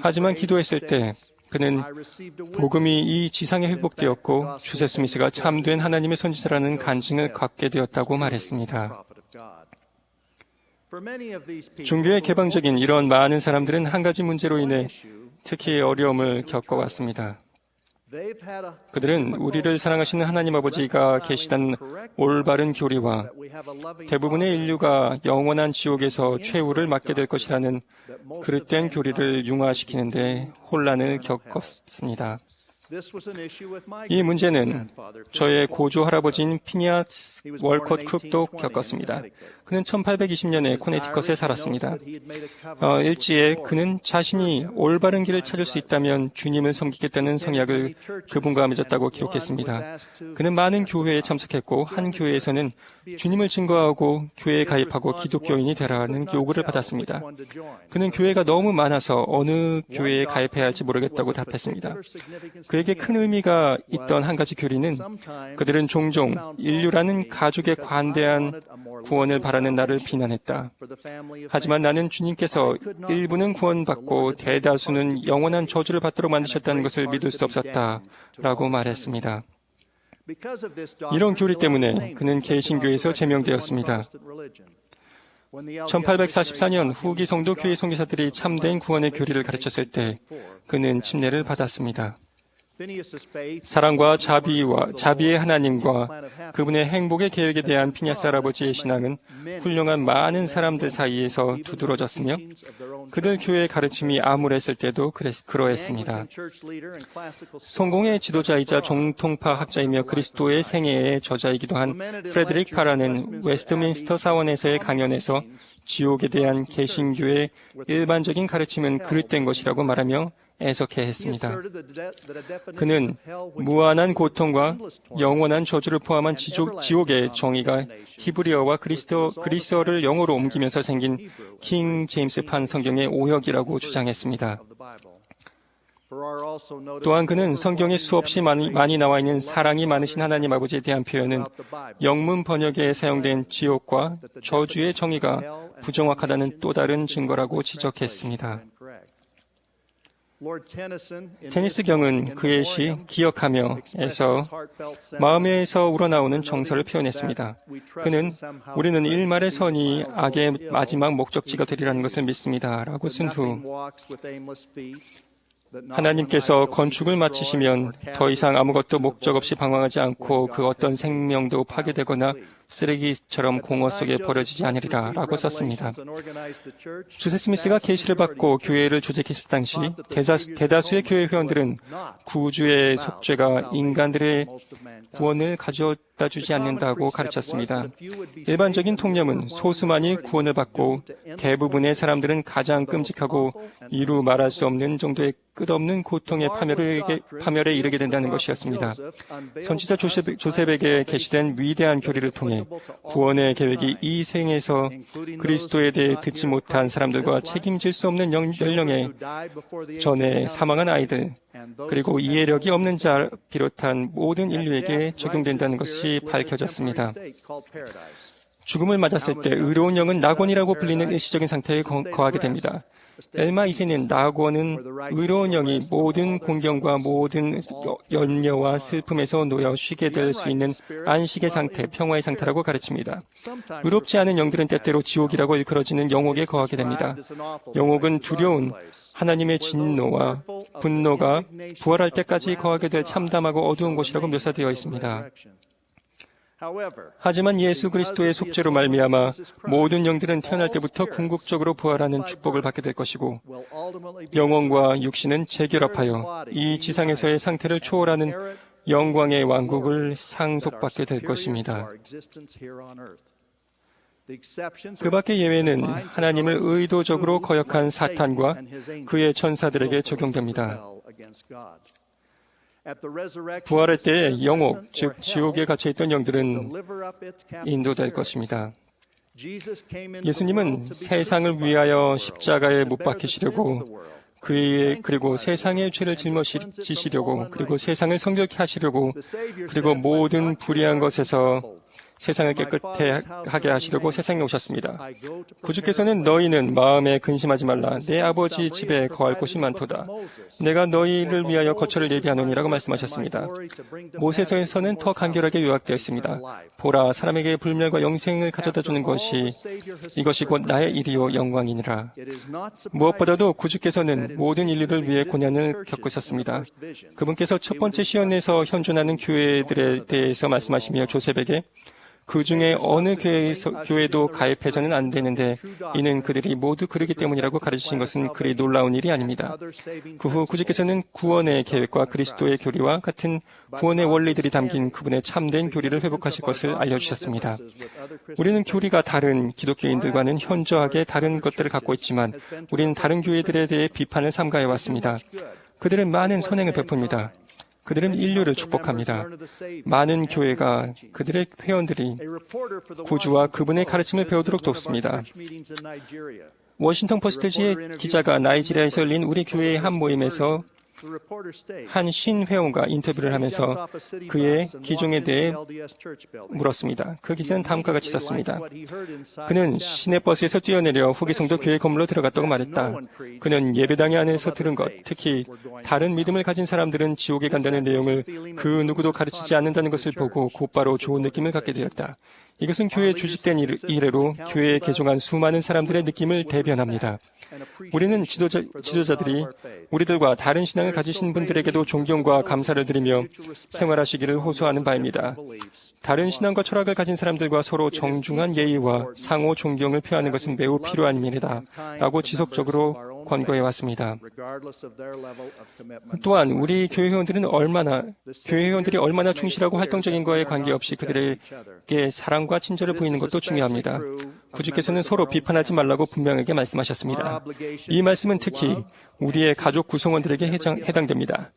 하지만 기도했을 때 그는 복음이 이 지상에 회복되었고 조세 스미스가 참된 하나님의 선지자라는 간증을 갖게 되었다고 말했습니다. 종교의 개방적인 이런 많은 사람들은 한 가지 문제로 인해 특히 어려움을 겪어왔습니다. 그들은 우리를 사랑하시는 하나님 아버지가 계시다는 올바른 교리와 대부분의 인류가 영원한 지옥에서 최후를 맞게 될 것이라는 그릇된 교리를 융화시키는데 혼란을 겪었습니다. 이 문제는 저의 고조 할아버지인 피니아스 월콧 쿡도 겪었습니다. 그는 1820년에 코네티컷에 살았습니다. 일지에 그는 자신이 올바른 길을 찾을 수 있다면 주님을 섬기겠다는 성약을 그분과 맺었다고 기록했습니다. 그는 많은 교회에 참석했고 한 교회에서는 주님을 증거하고 교회에 가입하고 기독교인이 되라는 요구를 받았습니다. 그는 교회가 너무 많아서 어느 교회에 가입해야 할지 모르겠다고 답했습니다. 그에게 큰 의미가 있던 한 가지 교리는 그들은 종종 인류라는 가족의 관대한 구원을 바라는 나를 비난했다. 하지만 나는 주님께서 일부는 구원받고 대다수는 영원한 저주를 받도록 만드셨다는 것을 믿을 수 없었다. 라고 말했습니다. 이런 교리 때문에 그는 개신교에서 제명되었습니다. 1844년 후기 성도 교회 선교사들이 참된 구원의 교리를 가르쳤을 때 그는 침례를 받았습니다. 사랑과 자비의 하나님과 그분의 행복의 계획에 대한 피니아스 할아버지의 신앙은 훌륭한 많은 사람들 사이에서 두드러졌으며 그들 교회의 가르침이 암울했을 때도 그러했습니다. 성공의 지도자이자 정통파 학자이며 그리스도의 생애의 저자이기도 한 프레드릭 파라는 웨스트민스터 사원에서의 강연에서 지옥에 대한 개신교의 일반적인 가르침은 그릇된 것이라고 말하며 애석해 했습니다. 그는 무한한 고통과 영원한 저주를 포함한 지옥의 정의가 히브리어와 그리스어를 영어로 옮기면서 생긴 킹 제임스판 성경의 오역이라고 주장했습니다. 또한 그는 성경에 수없이 많이 나와 있는 사랑이 많으신 하나님 아버지에 대한 표현은 영문 번역에 사용된 지옥과 저주의 정의가 부정확하다는 또 다른 증거라고 지적했습니다. 테니스 경은 그의 시 기억하며에서 마음에서 우러나오는 정서를 표현했습니다. 그는 우리는 일말의 선이 악의 마지막 목적지가 되리라는 것을 믿습니다. 라고 쓴 후 하나님께서 건축을 마치시면 더 이상 아무것도 목적 없이 방황하지 않고 그 어떤 생명도 파괴되거나 쓰레기처럼 공허 속에 버려지지 않으리라 라고 썼습니다. 조세 스미스가 계시를 받고 교회를 조직했을 당시 대다수의 교회 회원들은 구주의 속죄가 인간들의 구원을 가져다 주지 않는다고 가르쳤습니다. 일반적인 통념은 소수만이 구원을 받고 대부분의 사람들은 가장 끔찍하고 이루 말할 수 없는 정도의 끝없는 고통의 파멸에 이르게 된다는 것이었습니다. 선지자 조셉에게 계시된 위대한 교리를 통해 구원의 계획이 이 생에서 그리스도에 대해 듣지 못한 사람들과 책임질 수 없는 연령에 전에 사망한 아이들 그리고 이해력이 없는 자 비롯한 모든 인류에게 적용된다는 것이 밝혀졌습니다. 죽음을 맞았을 때 의로운 영은 낙원이라고 불리는 일시적인 상태에 거하게 됩니다. 엘마 2세는 낙원은 의로운 영이 모든 공경과 모든 염려와 슬픔에서 놓여 쉬게 될 수 있는 안식의 상태, 평화의 상태라고 가르칩니다. 의롭지 않은 영들은 때때로 지옥이라고 일컬어지는 영옥에 거하게 됩니다. 영옥은 두려운 하나님의 진노와 분노가 부활할 때까지 거하게 될 참담하고 어두운 곳이라고 묘사되어 있습니다. 하지만 예수 그리스도의 속죄로 말미암아 모든 영들은 태어날 때부터 궁극적으로 부활하는 축복을 받게 될 것이고 영혼과 육신은 재결합하여 이 지상에서의 상태를 초월하는 영광의 왕국을 상속받게 될 것입니다. 그 밖의 예외는 하나님을 의도적으로 거역한 사탄과 그의 천사들에게 적용됩니다. 부활할 때 영옥, 즉 지옥에 갇혀있던 영들은 인도될 것입니다. 예수님은 세상을 위하여 십자가에 못 박히시려고 그리고 세상의 죄를 짊어지시려고 그리고 세상을 성결케 하시려고 그리고 모든 불의한 것에서 세상을 깨끗하게 하시려고 세상에 오셨습니다. 구주께서는 너희는 마음에 근심하지 말라. 내 아버지 집에 거할 곳이 많도다. 내가 너희를 위하여 거처를 예비하노니라고 말씀하셨습니다. 모세서에서는 더 간결하게 요약되어 있습니다. 보라, 사람에게 불멸과 영생을 가져다 주는 것이 이것이 곧 나의 일이요 영광이니라. 무엇보다도 구주께서는 모든 인류를 위해 고난을 겪으셨습니다. 그분께서 첫 번째 시연에서 현존하는 교회들에 대해서 말씀하시며 조셉에게 그 중에 어느 교회도 가입해서는 안 되는데 이는 그들이 모두 그러기 때문이라고 가르치신 것은 그리 놀라운 일이 아닙니다. 그 후 구주께서는 구원의 계획과 그리스도의 교리와 같은 구원의 원리들이 담긴 그분의 참된 교리를 회복하실 것을 알려주셨습니다. 우리는 교리가 다른 기독교인들과는 현저하게 다른 것들을 갖고 있지만 우리는 다른 교회들에 대해 비판을 삼가해 왔습니다. 그들은 많은 선행을 베풉니다. 그들은 인류를 축복합니다. 많은 교회가 그들의 회원들이 구주와 그분의 가르침을 배우도록 돕습니다. 워싱턴 포스트지의 기자가 나이지리아에서 열린 우리 교회의 한 모임에서 한 신회원과 인터뷰를 하면서 그의 기종에 대해 물었습니다. 그 기사는 다음과 같이 썼습니다. 그는 시내버스에서 뛰어내려 후기송도 교회 건물로 들어갔다고 말했다. 그는 예배당에 안에서 들은 것, 특히 다른 믿음을 가진 사람들은 지옥에 간다는 내용을 그 누구도 가르치지 않는다는 것을 보고 곧바로 좋은 느낌을 갖게 되었다. 이것은 교회에 주식된 이래로 교회에 개종한 수많은 사람들의 느낌을 대변합니다. 우리는 지도자들이 우리들과 다른 신앙을 가지신 분들에게도 존경과 감사를 드리며 생활하시기를 호소하는 바입니다. 다른 신앙과 철학을 가진 사람들과 서로 정중한 예의와 상호 존경을 표하는 것은 매우 필요한 일이다 라고 지속적으로 권고해 왔습니다. 또한 우리 교회 회원들이 얼마나 충실하고 활동적인 거에 관계없이 그들에게 사랑과 친절을 보이는 것도 중요합니다. 구주께서는 서로 비판하지 말라고 분명하게 말씀하셨습니다. 이 말씀은 특히 우리의 가족 구성원들에게 해당됩니다.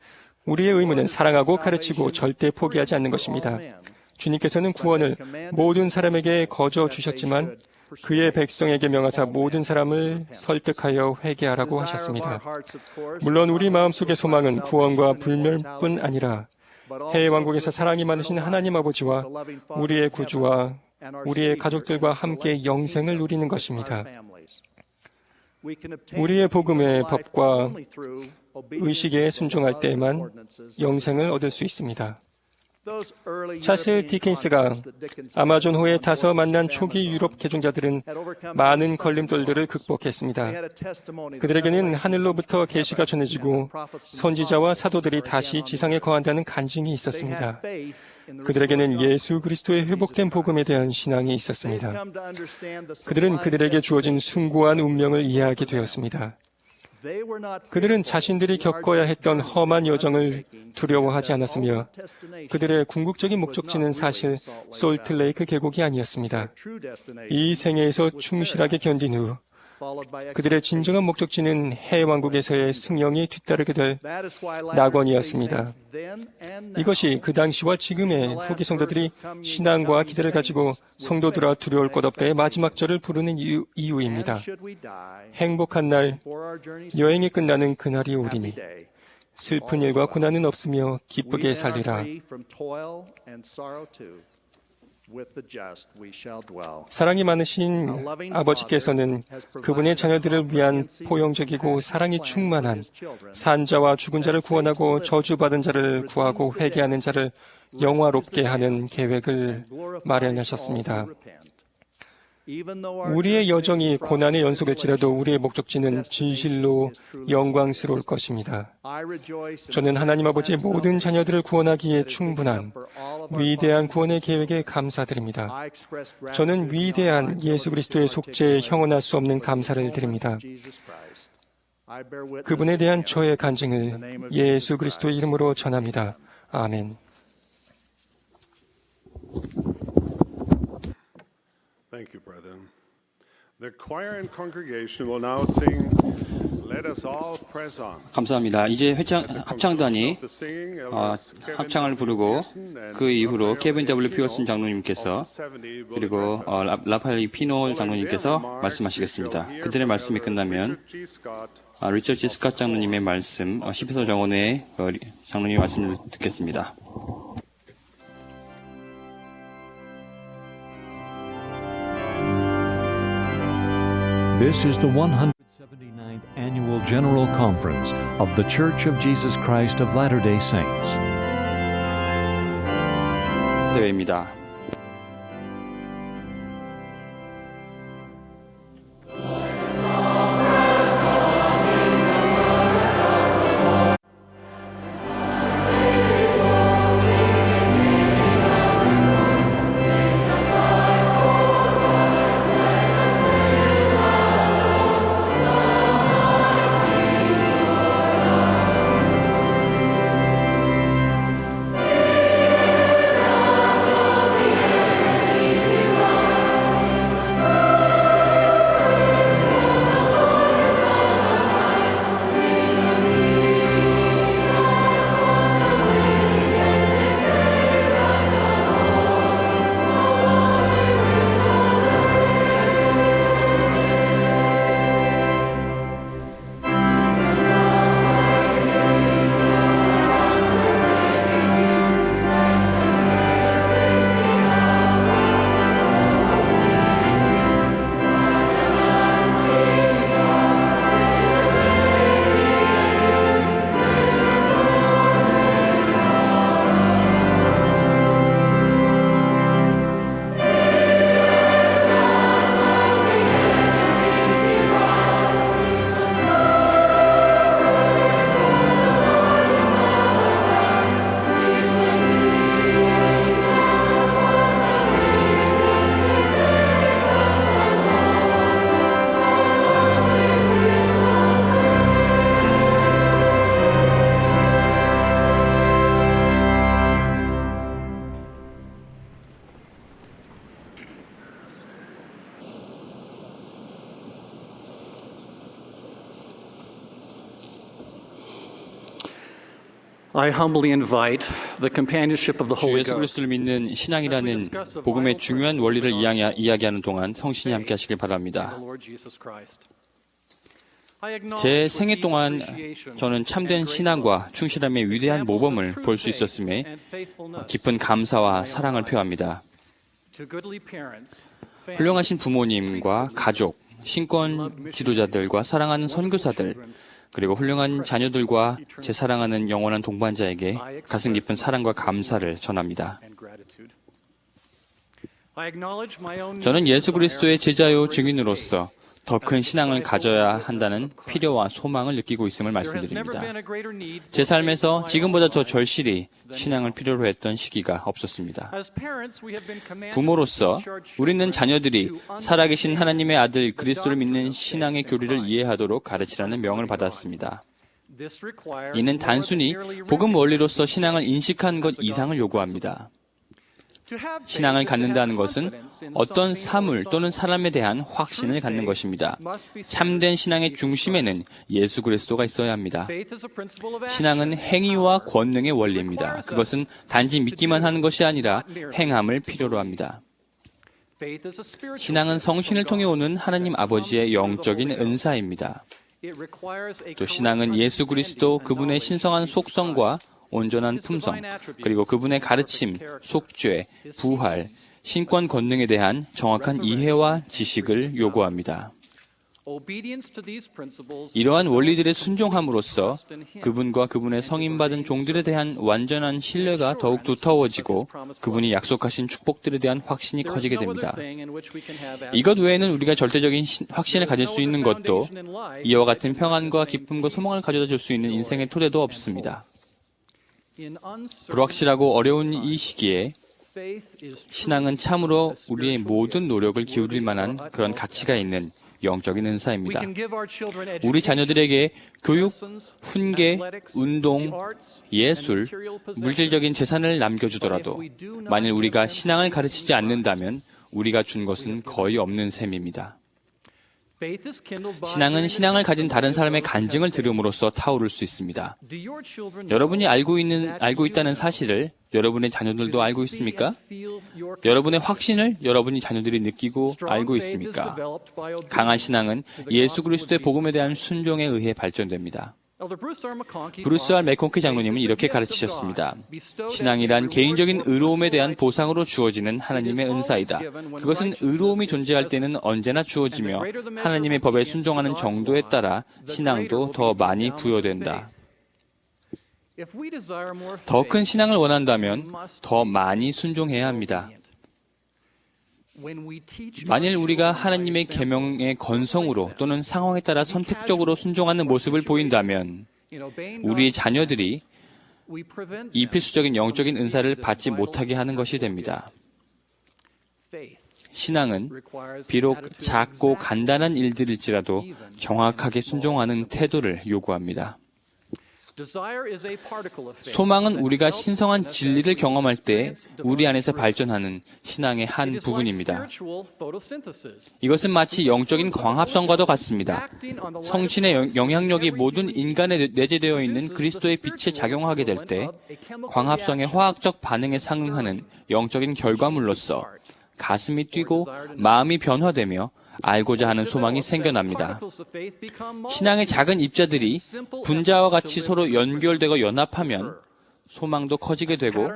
우리의 의무는 사랑하고 가르치고 절대 포기하지 않는 것입니다. 주님께서는 구원을 모든 사람에게 거저 주셨지만 그의 백성에게 명하사 모든 사람을 설득하여 회개하라고 하셨습니다. 물론 우리 마음속의 소망은 구원과 불멸뿐 아니라 해외 왕국에서 사랑이 많으신 하나님 아버지와 우리의 구주와 우리의 가족들과 함께 영생을 누리는 것입니다. 우리의 복음의 법과 의식에 순종할 때에만 영생을 얻을 수 있습니다. 찰스 디킨스가 아마존호에 타서 만난 초기 유럽 개종자들은 많은 걸림돌들을 극복했습니다. 그들에게는 하늘로부터 계시가 전해지고 선지자와 사도들이 다시 지상에 거한다는 간증이 있었습니다. 그들에게는 예수 그리스도의 회복된 복음에 대한 신앙이 있었습니다. 그들은 그들에게 주어진 숭고한 운명을 이해하게 되었습니다. 그들은 자신들이 겪어야 했던 험한 여정을 두려워하지 않았으며 그들의 궁극적인 목적지는 사실 솔트레이크 계곡이 아니었습니다. 이 생애에서 충실하게 견딘 후 그들의 진정한 목적지는 해왕국에서의 승령이 뒤따르게 될 낙원이었습니다. 이것이 그 당시와 지금의 후기 성도들이 신앙과 기대를 가지고 성도들아 두려울 것 없다의 마지막 절을 부르는 이유입니다. 행복한 날, 여행이 끝나는 그날이 오리니 슬픈 일과 고난은 없으며 기쁘게 살리라. 사랑이 많으신 아버지께서는 그분의 자녀들을 위한 포용적이고 사랑이 충만한 산자와 죽은 자를 구원하고 저주받은 자를 구하고 회개하는 자를 영화롭게 하는 계획을 마련하셨습니다. 우리의 여정이 고난의 연속일지라도 우리의 목적지는 진실로 영광스러울 것입니다. 저는 하나님 아버지의 모든 자녀들을 구원하기에 충분한 위대한 구원의 계획에 감사드립니다. 저는 위대한 예수 그리스도의 속죄에 형언할 수 없는 감사를 드립니다. 그분에 대한 저의 간증을 예수 그리스도의 이름으로 전합니다. 아멘. Thank you, brethren. The choir and congregation will now sing Let Us All Press On. 감사합니다. 이제 합창단이 합창을 부르고 그 이후로 케빈 W. 피어슨 장로님께서 그리고 라파엘 피노 장로님께서 말씀하시겠습니다. 그들의 말씀이 끝나면 리처드 G. 스캇 장로님의 말씀, 10회소 정원의 장로님의 말씀을 듣겠습니다. This is the 179th Annual General Conference of The Church of Jesus Christ of Latter-day Saints. 대회입니다. I humbly invite the companionship of the 주 Holy 예수 Ghost. 그리스도를 믿는 신앙이라는 복음의 중요한 원리를 이야기하는 동안 성신이 함께 하시길 바랍니다. 제 생애 동안 저는 참된 신앙과 충실함의 위대한 모범을 볼 수 있었음에 깊은 감사와 사랑을 표합니다. 훌륭하신 부모님과 가족, 신권 지도자들과 사랑하는 선교사들, 그리고 훌륭한 자녀들과 제 사랑하는 영원한 동반자에게 가슴 깊은 사랑과 감사를 전합니다. 저는 예수 그리스도의 제자요 증인으로서 더 큰 신앙을 가져야 한다는 필요와 소망을 느끼고 있음을 말씀드립니다. 제 삶에서 지금보다 더 절실히 신앙을 필요로 했던 시기가 없었습니다. 부모로서 우리는 자녀들이 살아계신 하나님의 아들 그리스도를 믿는 신앙의 교리를 이해하도록 가르치라는 명을 받았습니다. 이는 단순히 복음 원리로서 신앙을 인식한 것 이상을 요구합니다. 신앙을 갖는다는 것은 어떤 사물 또는 사람에 대한 확신을 갖는 것입니다. 참된 신앙의 중심에는 예수 그리스도가 있어야 합니다. 신앙은 행위와 권능의 원리입니다. 그것은 단지 믿기만 하는 것이 아니라 행함을 필요로 합니다. 신앙은 성신을 통해 오는 하나님 아버지의 영적인 은사입니다. 또 신앙은 예수 그리스도 그분의 신성한 속성과 온전한 품성, 그리고 그분의 가르침, 속죄, 부활, 신권 권능에 대한 정확한 이해와 지식을 요구합니다. 이러한 원리들에 순종함으로써 그분과 그분의 성인받은 종들에 대한 완전한 신뢰가 더욱 두터워지고 그분이 약속하신 축복들에 대한 확신이 커지게 됩니다. 이것 외에는 우리가 절대적인 확신을 가질 수 있는 것도 이와 같은 평안과 기쁨과 소망을 가져다 줄 수 있는 인생의 토대도 없습니다. 불확실하고 어려운 이 시기에 신앙은 참으로 우리의 모든 노력을 기울일 만한 그런 가치가 있는 영적인 은사입니다. 우리 자녀들에게 교육, 훈계, 운동, 예술, 물질적인 재산을 남겨주더라도 만일 우리가 신앙을 가르치지 않는다면 우리가 준 것은 거의 없는 셈입니다. 신앙은 신앙을 가진 다른 사람의 간증을 들음으로써 타오를 수 있습니다. 여러분이 알고 있다는 사실을 여러분의 자녀들도 알고 있습니까? 여러분의 확신을 여러분이 자녀들이 느끼고 알고 있습니까? 강한 신앙은 예수 그리스도의 복음에 대한 순종에 의해 발전됩니다. 브루스 R. 맥콩키 장로님은 이렇게 가르치셨습니다. 신앙이란 개인적인 의로움에 대한 보상으로 주어지는 하나님의 은사이다. 그것은 의로움이 존재할 때는 언제나 주어지며 하나님의 법에 순종하는 정도에 따라 신앙도 더 많이 부여된다. 더 큰 신앙을 원한다면 더 많이 순종해야 합니다. 만일 우리가 하나님의 계명의 건성으로 또는 상황에 따라 선택적으로 순종하는 모습을 보인다면 우리 자녀들이 이 필수적인 영적인 은사를 받지 못하게 하는 것이 됩니다. 신앙은 비록 작고 간단한 일들일지라도 정확하게 순종하는 태도를 요구합니다. 소망은 우리가 신성한 진리를 경험할 때 우리 안에서 발전하는 신앙의 한 부분입니다. 이것은 마치 영적인 광합성과도 같습니다. 성신의 영향력이 모든 인간에 내재되어 있는 그리스도의 빛에 작용하게 될 때 광합성의 화학적 반응에 상응하는 영적인 결과물로서 가슴이 뛰고 마음이 변화되며 알고자 하는 소망이 생겨납니다. 신앙의 작은 입자들이 분자와 같이 서로 연결되고 연합하면 소망도 커지게 되고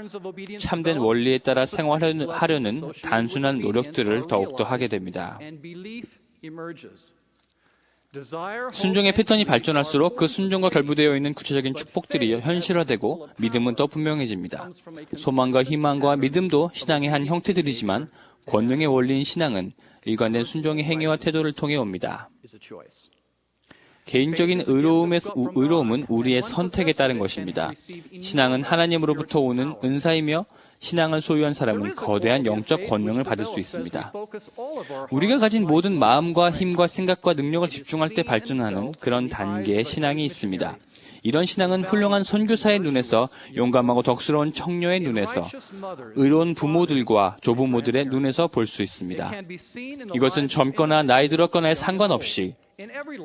참된 원리에 따라 생활하려는 단순한 노력들을 더욱더 하게 됩니다. 순종의 패턴이 발전할수록 그 순종과 결부되어 있는 구체적인 축복들이 현실화되고 믿음은 더 분명해집니다. 소망과 희망과 믿음도 신앙의 한 형태들이지만 권능의 원리인 신앙은 일관된 순종의 행위와 태도를 통해 옵니다. 개인적인 의로움은 우리의 선택에 따른 것입니다. 신앙은 하나님으로부터 오는 은사이며 신앙을 소유한 사람은 거대한 영적 권능을 받을 수 있습니다. 우리가 가진 모든 마음과 힘과 생각과 능력을 집중할 때 발전하는 그런 단계의 신앙이 있습니다. 이런 신앙은 훌륭한 선교사의 눈에서, 용감하고 덕스러운 청년의 눈에서, 의로운 부모들과 조부모들의 눈에서 볼 수 있습니다. 이것은 젊거나 나이 들었거나에 상관없이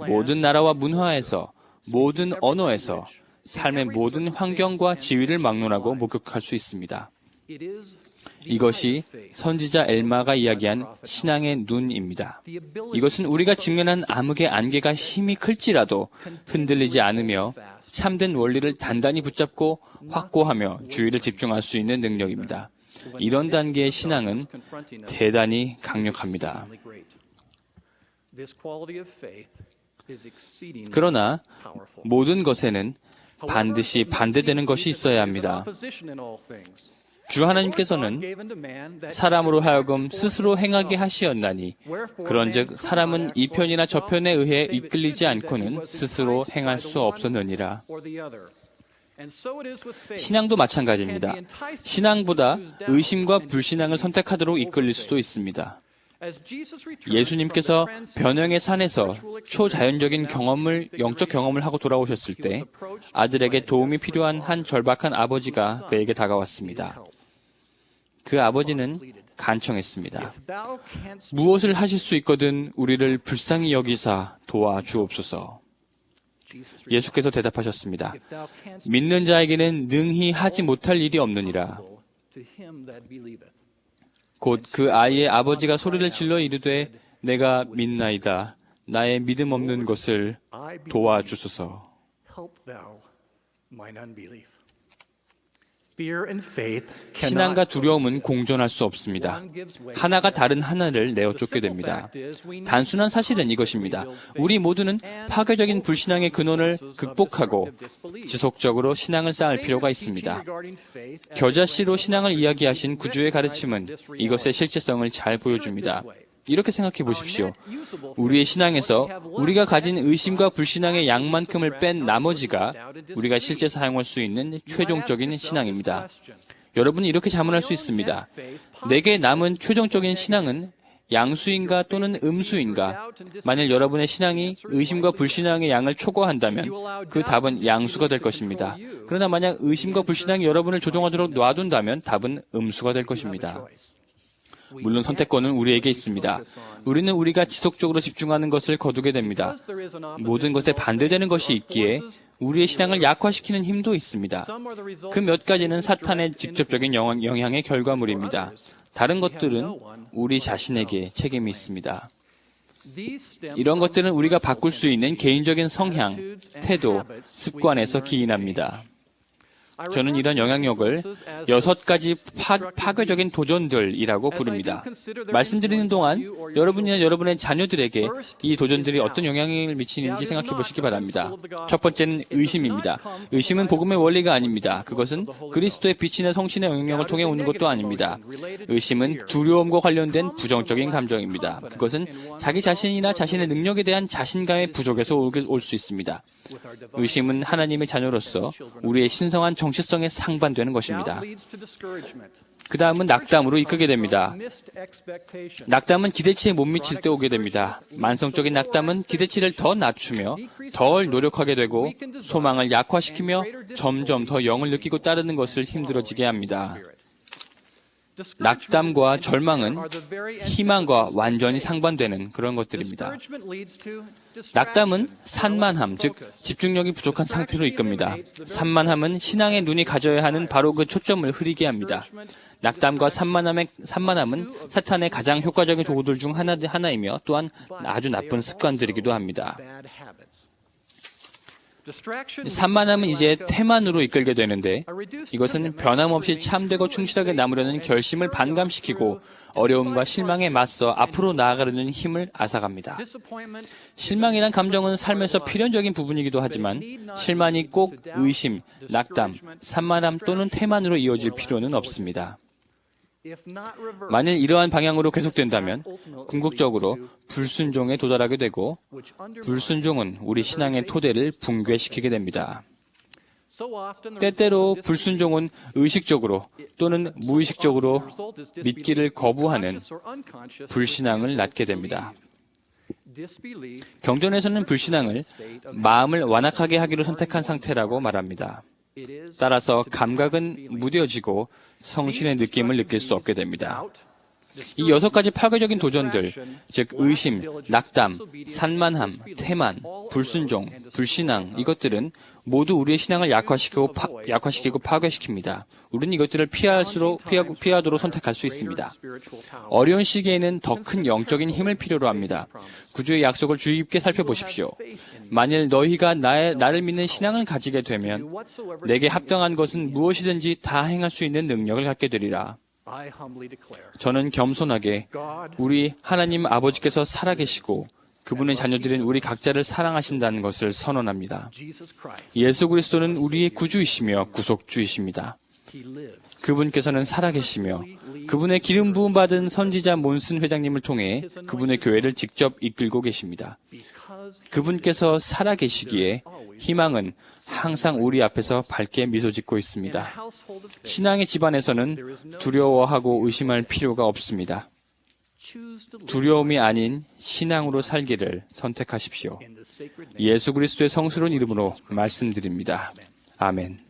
모든 나라와 문화에서, 모든 언어에서 삶의 모든 환경과 지위를 막론하고 목격할 수 있습니다. 이것이 선지자 엘마가 이야기한 신앙의 눈입니다. 이것은 우리가 직면한 암흑의 안개가 힘이 클지라도 흔들리지 않으며 참된 원리를 단단히 붙잡고 확고하며 주의를 집중할 수 있는 능력입니다. 이런 단계의 신앙은 대단히 강력합니다. 그러나 모든 반드시 반대되는 것이 있어야 합니다. 주 하나님께서는 사람으로 하여금 스스로 행하게 하시었나니 그런즉 사람은 이 편이나 저 편에 의해 이끌리지 않고는 스스로 행할 수 없었느니라. 신앙도 마찬가지입니다. 신앙보다 의심과 불신앙을 선택하도록 이끌릴 수도 있습니다. 예수님께서 변형의 산에서 초자연적인 영적 경험을 하고 돌아오셨을 때 아들에게 도움이 필요한 한 절박한 아버지가 그에게 다가왔습니다. 그 아버지는 간청했습니다. 무엇을 하실 수 있거든 우리를 불쌍히 여기사 도와주옵소서. 예수께서 대답하셨습니다. 믿는 자에게는 능히 하지 못할 일이 없느니라. 곧 그 아이의 아버지가 소리를 질러 이르되 내가 믿나이다. 나의 믿음 없는 것을 도와주소서. 신앙과 두려움은 공존할 수 없습니다. 하나가 다른 하나를 내어 쫓게 됩니다. 단순한 사실은 이것입니다. 우리 모두는 파괴적인 불신앙의 근원을 극복하고 지속적으로 신앙을 쌓을 필요가 있습니다. 겨자씨로 신앙을 이야기하신 구주의 가르침은 이것의 실제성을 잘 보여줍니다. 이렇게 생각해 보십시오. 우리의 신앙에서 우리가 가진 의심과 불신앙의 양만큼을 뺀 나머지가 우리가 실제 사용할 수 있는 최종적인 신앙입니다. 여러분은 이렇게 자문할 수 있습니다. 내게 남은 최종적인 신앙은 양수인가 또는 음수인가? 만일 여러분의 신앙이 의심과 불신앙의 양을 초과한다면 그 답은 양수가 될 것입니다. 그러나 만약 의심과 불신앙이 여러분을 조종하도록 놔둔다면 답은 음수가 될 것입니다. 물론 선택권은 우리에게 있습니다. 우리는 우리가 지속적으로 집중하는 것을 거두게 됩니다. 모든 것에 반대되는 것이 있기에 우리의 신앙을 약화시키는 힘도 있습니다. 그 몇 가지는 사탄의 직접적인 영향의 결과물입니다. 다른 것들은 우리 자신에게 책임이 있습니다. 이런 것들은 우리가 바꿀 수 있는 개인적인 성향, 태도, 습관에서 기인합니다. 저는 이런 영향력을 6가지 파괴적인 도전들이라고 부릅니다. 말씀드리는 동안 여러분이나 여러분의 자녀들에게 이 도전들이 어떤 영향을 미치는지 생각해 보시기 바랍니다. 첫 번째는 의심입니다. 의심은 복음의 원리가 아닙니다. 그것은 그리스도의 빛이나 성신의 영향력을 통해 오는 것도 아닙니다. 의심은 두려움과 관련된 부정적인 감정입니다. 그것은 자기 자신이나 자신의 능력에 대한 자신감의 부족에서 올 수 있습니다. 의심은 하나님의 자녀로서 우리의 신성한 정체성에 상반되는 것입니다. 그 다음은 낙담으로 이끌게 됩니다. 낙담은 기대치에 못 미칠 때 오게 됩니다. 만성적인 낙담은 기대치를 더 낮추며 덜 노력하게 되고 소망을 약화시키며 점점 더 영을 느끼고 따르는 것을 힘들어지게 합니다. 낙담과 절망은 희망과 완전히 상반되는 그런 것들입니다. 낙담은 산만함, 즉 집중력이 부족한 상태로 이끕니다. 산만함은 신앙의 눈이 가져야 하는 바로 그 초점을 흐리게 합니다. 낙담과 산만함은 사탄의 가장 효과적인 도구들 중 하나이며 또한 아주 나쁜 습관들이기도 합니다. 산만함은 이제 태만으로 이끌게 되는데 이것은 변함없이 참되고 충실하게 남으려는 결심을 반감시키고 어려움과 실망에 맞서 앞으로 나아가려는 힘을 앗아갑니다. 실망이란 감정은 삶에서 필연적인 부분이기도 하지만 실망이 꼭 의심, 낙담, 산만함 또는 태만으로 이어질 필요는 없습니다. 만일 이러한 방향으로 계속된다면 궁극적으로 불순종에 도달하게 되고 불순종은 우리 신앙의 토대를 붕괴시키게 됩니다. 때때로 불순종은 의식적으로 또는 무의식적으로 믿기를 거부하는 불신앙을 낳게 됩니다. 경전에서는 불신앙을 마음을 완악하게 하기로 선택한 상태라고 말합니다. 따라서 감각은 무뎌지고 성신의 느낌을 느낄 수 없게 됩니다. 이 6가지 파괴적인 도전들, 즉 의심, 낙담, 산만함, 태만, 불순종, 불신앙, 이것들은 모두 우리의 신앙을 약화시키고 파괴시킵니다. 우리는 이것들을 피하도록 선택할 수 있습니다. 어려운 시기에는 더 큰 영적인 힘을 필요로 합니다. 구주의 약속을 주의 깊게 살펴보십시오. 만일 너희가 나를 믿는 신앙을 가지게 되면 내게 합당한 것은 무엇이든지 다 행할 수 있는 능력을 갖게 되리라. 저는 겸손하게 우리 하나님 아버지께서 살아계시고 그분의 자녀들인 우리 각자를 사랑하신다는 것을 선언합니다. 예수 그리스도는 우리의 구주이시며 구속주이십니다. 그분께서는 살아계시며 그분의 기름 부음 받은 선지자 몬슨 회장님을 통해 그분의 교회를 직접 이끌고 계십니다. 그분께서 살아계시기에 희망은 항상 우리 앞에서 밝게 미소 짓고 있습니다. 신앙의 집안에서는 두려워하고 의심할 필요가 없습니다. 두려움이 아닌 신앙으로 살기를 선택하십시오. 예수 그리스도의 성스러운 이름으로 말씀드립니다. 아멘.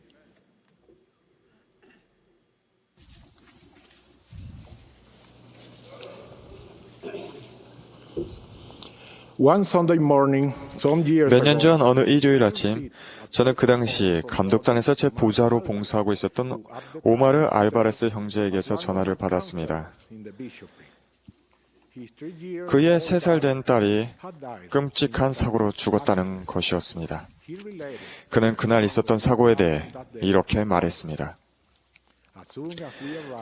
몇 년 전 어느 일요일 아침, 저는 그 당시 감독단에서 제 보좌로 봉사하고 있었던 오마르 알바레스 형제에게서 전화를 받았습니다. 그의 3살 된 딸이 끔찍한 사고로 죽었다는 것이었습니다. 그는 그날 있었던 사고에 대해 이렇게 말했습니다.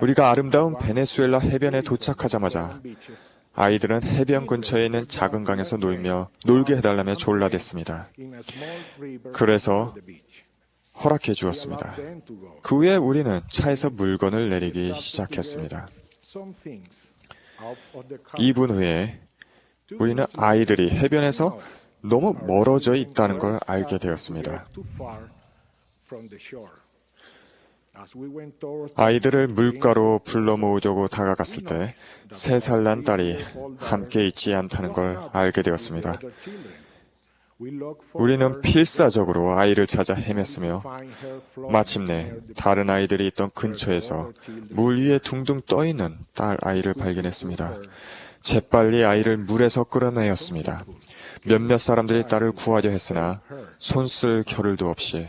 우리가 아름다운 베네수엘라 해변에 도착하자마자 아이들은 해변 근처에 있는 작은 강에서 놀게 해달라며 졸라댔습니다. 그래서 허락해 주었습니다. 그 후에 우리는 차에서 물건을 내리기 시작했습니다. 2분 후에 우리는 아이들이 해변에서 너무 멀어져 있다는 걸 알게 되었습니다. 아이들을 물가로 불러 모으려고 다가갔을 때 3살 난 딸이 함께 있지 않다는 걸 알게 되었습니다. 우리는 필사적으로 아이를 찾아 헤맸으며 마침내 다른 아이들이 있던 근처에서 물 위에 둥둥 떠있는 딸 아이를 발견했습니다. 재빨리 아이를 물에서 끌어내었습니다. 몇몇 사람들이 딸을 구하려 했으나 손 쓸 겨를도 없이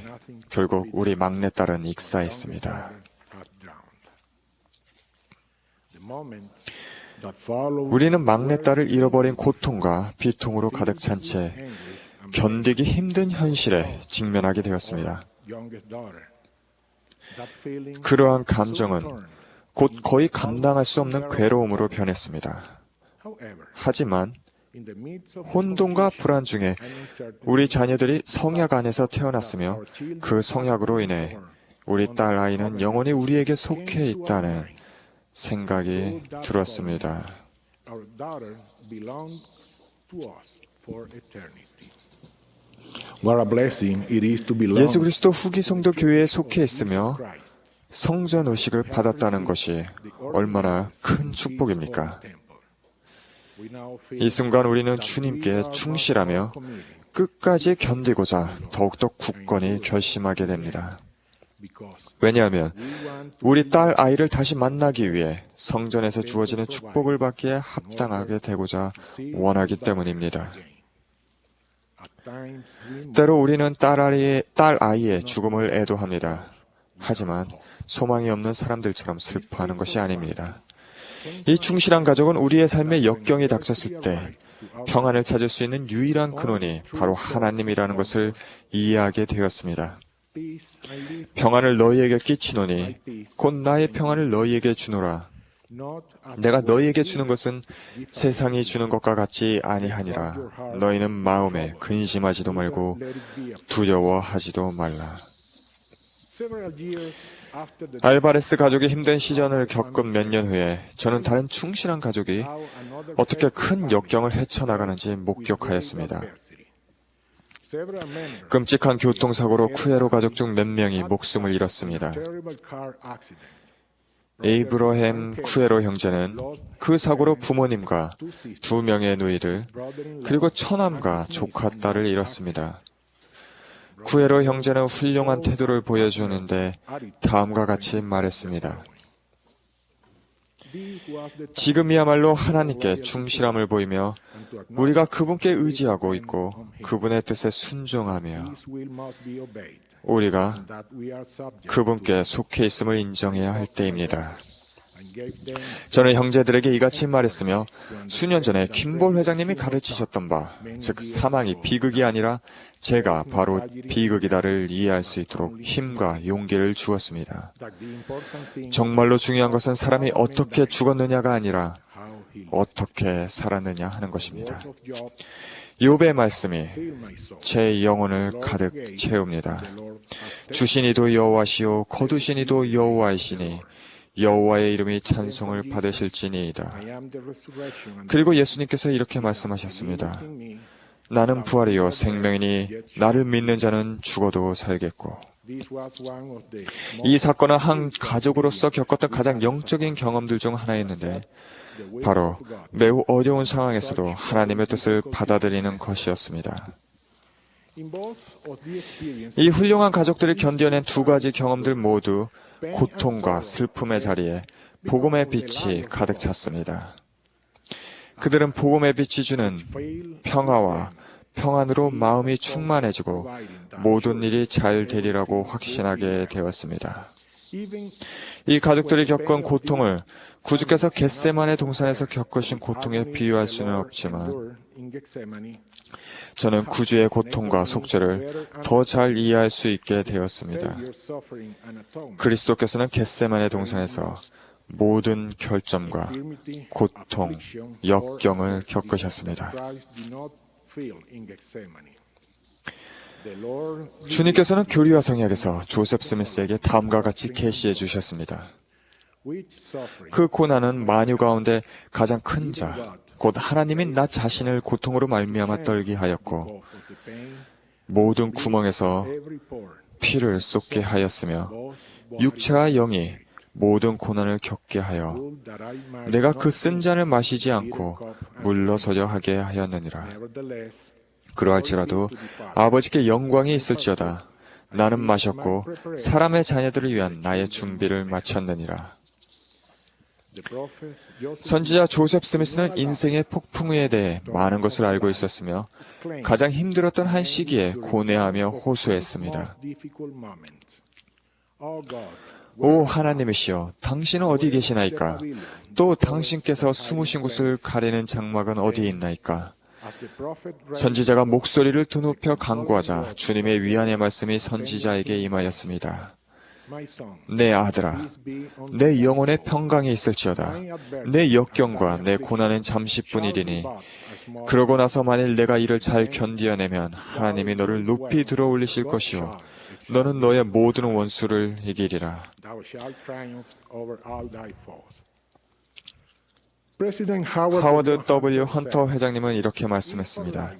결국 우리 막내딸은 익사했습니다. 우리는 막내딸을 잃어버린 고통과 비통으로 가득 찬 채 견디기 힘든 현실에 직면하게 되었습니다. 그러한 감정은 곧 거의 감당할 수 없는 괴로움으로 변했습니다. 하지만 혼돈과 불안 중에 우리 자녀들이 성약 안에서 태어났으며 그 성약으로 인해 우리 딸 아이는 영원히 우리에게 속해 있다는 생각이 들었습니다. 예수 그리스도 후기 성도 교회에 속해 있으며 성전 의식을 받았다는 것이 얼마나 큰 축복입니까? 이 순간 우리는 주님께 충실하며 끝까지 견디고자 더욱더 굳건히 결심하게 됩니다. 왜냐하면 우리 딸 아이를 다시 만나기 위해 성전에서 주어지는 축복을 받기에 합당하게 되고자 원하기 때문입니다. 때로 우리는 딸 아이의 죽음을 애도합니다. 하지만 소망이 없는 사람들처럼 슬퍼하는 것이 아닙니다. 이 충실한 가족은 우리의 삶에 역경이 닥쳤을 때 평안을 찾을 수 있는 유일한 근원이 바로 하나님이라는 것을 이해하게 되었습니다. 평안을 너희에게 끼치노니 곧 나의 평안을 너희에게 주노라. 내가 너희에게 주는 것은 세상이 주는 것과 같지 아니하니라. 너희는 마음에 근심하지도 말고 두려워하지도 말라. 알바레스 가족이 힘든 시련을 겪은 몇 년 후에 저는 다른 충실한 가족이 어떻게 큰 역경을 헤쳐나가는지 목격하였습니다. 끔찍한 교통사고로 쿠에로 가족 중 몇 명이 목숨을 잃었습니다. 에이브러햄 쿠에로 형제는 그 사고로 부모님과 2명의 누이들, 그리고 처남과 조카 딸을 잃었습니다. 쿠에로 형제는 훌륭한 태도를 보여주는데 다음과 같이 말했습니다. 지금이야말로 하나님께 충실함을 보이며 우리가 그분께 의지하고 있고 그분의 뜻에 순종하며 우리가 그분께 속해 있음을 인정해야 할 때입니다. 저는 형제들에게 이같이 말했으며 수년 전에 킴볼 회장님이 가르치셨던 바, 즉 사망이 비극이 아니라 제가 바로 비극이다를 이해할 수 있도록 힘과 용기를 주었습니다. 정말로 중요한 것은 사람이 어떻게 죽었느냐가 아니라 어떻게 살았느냐 하는 것입니다. 욥의 말씀이 제 영혼을 가득 채웁니다. 주신 이도 여호와시요 거두신 이도 여호와이시니 여호와의 이름이 찬송을 받으실지니이다. 그리고 예수님께서 이렇게 말씀하셨습니다. 나는 부활이요 생명이니 나를 믿는 자는 죽어도 살겠고. 이 사건은 한 가족으로서 겪었던 가장 영적인 경험들 중 하나였는데 바로 매우 어려운 상황에서도 하나님의 뜻을 받아들이는 것이었습니다. 이 훌륭한 가족들이 견뎌낸 2가지 경험들 모두 고통과 슬픔의 자리에 복음의 빛이 가득 찼습니다. 그들은 복음의 빛이 주는 평화와 평안으로 마음이 충만해지고 모든 일이 잘 되리라고 확신하게 되었습니다. 이 가족들이 겪은 고통을 구주께서 겟세마네 동산에서 겪으신 고통에 비유할 수는 없지만 저는 구주의 고통과 속죄를 더 잘 이해할 수 있게 되었습니다. 그리스도께서는 겟세마네 동산에서 모든 결점과 고통, 역경을 겪으셨습니다. 주님께서는 교리와 성약에서 조셉 스미스에게 다음과 같이 계시해 주셨습니다. 그 고난은 만유 가운데 가장 큰 자, 곧 하나님이 나 자신을 고통으로 말미암아 떨게 하였고 모든 구멍에서 피를 쏟게 하였으며 육체와 영이 모든 고난을 겪게 하여 내가 그 쓴 잔을 마시지 않고 물러서려 하게 하였느니라. 그러할지라도 아버지께 영광이 있을지어다. 나는 마셨고 사람의 자녀들을 위한 나의 준비를 마쳤느니라. 선지자 조셉 스미스는 인생의 폭풍에 대해 많은 것을 알고 있었으며 가장 힘들었던 한 시기에 고뇌하며 호소했습니다. 오 하나님이시여, 당신은 어디 계시나이까? 또 당신께서 숨으신 곳을 가리는 장막은 어디 있나이까? 선지자가 목소리를 드높여 간구하자 주님의 위안의 말씀이 선지자에게 임하였습니다. 내 아들아, 내 영혼의 평강이 있을지어다. 내 역경과 내 고난은 잠시뿐이리니 그러고 나서 만일 내가 이를 잘 견디어내면 하나님이 너를 높이 들어올리실 것이요 너는 너의 모든 원수를 이기리라. 하워드 W. 헌터 회장님은 이렇게 말씀했습니다.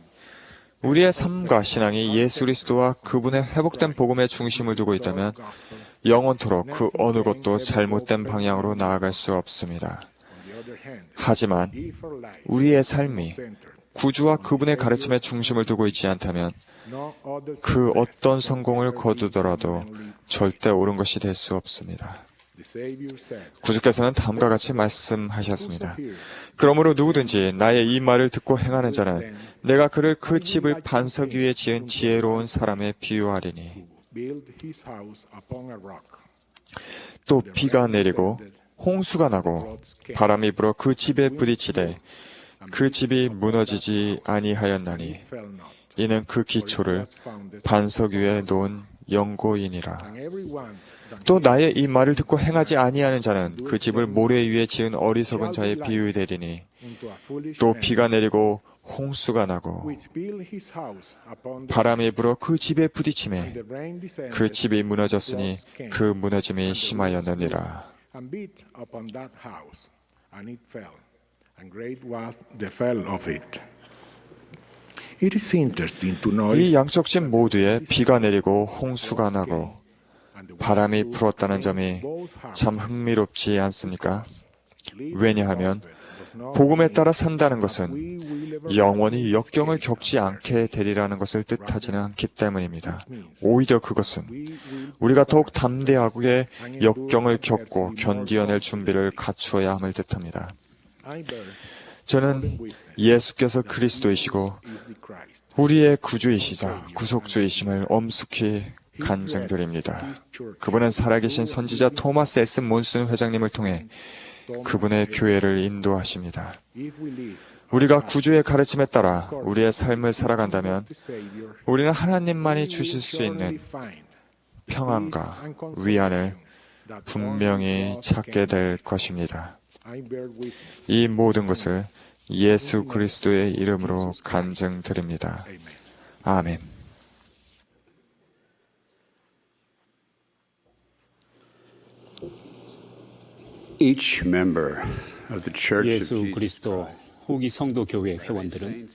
우리의 삶과 신앙이 예수 그리스도와 그분의 회복된 복음에 중심을 두고 있다면 영원토록 그 어느 것도 잘못된 방향으로 나아갈 수 없습니다. 하지만 우리의 삶이 구주와 그분의 가르침에 중심을 두고 있지 않다면 그 어떤 성공을 거두더라도 절대 옳은 것이 될 수 없습니다. 구주께서는 다음과 같이 말씀하셨습니다. 그러므로 누구든지 나의 이 말을 듣고 행하는 자는 내가 그를 그 집을 반석 위에 지은 지혜로운 사람에 비유하리니 또 비가 내리고 홍수가 나고 바람이 불어 그 집에 부딪히되 그 집이 무너지지 아니하였나니 이는 그 기초를 반석 위에 놓은 영고이니라. 또 나의 이 말을 듣고 행하지 아니하는 자는 그 집을 모래 위에 지은 어리석은 자의 비유되리니 또 비가 내리고 홍수가 나고 바람이 불어 그 집에 부딪히매 그 집이 무너졌으니 그 무너짐이 심하였느니라. 이 양쪽 집 모두에 비가 내리고 홍수가 나고 바람이 불었다는 점이 참 흥미롭지 않습니까? 왜냐하면 복음에 따라 산다는 것은 영원히 역경을 겪지 않게 되리라는 것을 뜻하지는 않기 때문입니다. 오히려 그것은 우리가 더욱 담대하게 역경을 겪고 견디어낼 준비를 갖추어야 함을 뜻합니다. 저는 예수께서 그리스도이시고 우리의 구주이시자 구속주이심을 엄숙히 간증드립니다. 그분은 살아계신 선지자 토마스 S. 몬슨 회장님을 통해 그분의 교회를 인도하십니다. 우리가 구주의 가르침에 따라 우리의 삶을 살아간다면 우리는 하나님만이 주실 수 있는 평안과 위안을 분명히 찾게 될 것입니다. 이 모든 것을 예수 그리스도의 이름으로 간증드립니다. 아멘. 예수 그리스도 후기 성도 교회 회원들은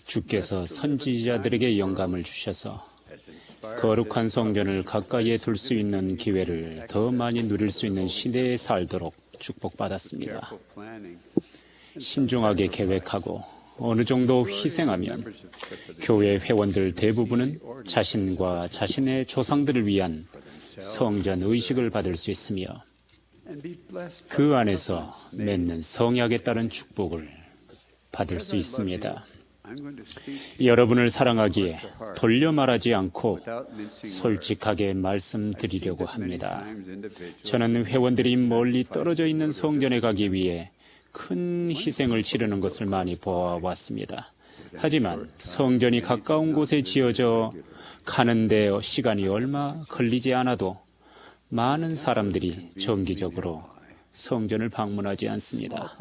주께서 선지자들에게 영감을 주셔서 거룩한 성전을 가까이에 둘 수 있는 기회를 더 많이 누릴 수 있는 시대에 살도록 축복받았습니다. 신중하게 계획하고 어느 정도 희생하면 교회 회원들 대부분은 자신과 자신의 조상들을 위한 성전 의식을 받을 수 있으며 그 안에서 맺는 성약에 따른 축복을 받을 수 있습니다. 여러분을 사랑하기에 돌려 말하지 않고 솔직하게 말씀드리려고 합니다. 저는 회원들이 멀리 떨어져 있는 성전에 가기 위해 큰 희생을 치르는 것을 많이 보아왔습니다. 하지만 성전이 가까운 곳에 지어져 가는데 시간이 얼마 걸리지 않아도 많은 사람들이 정기적으로 성전을 방문하지 않습니다.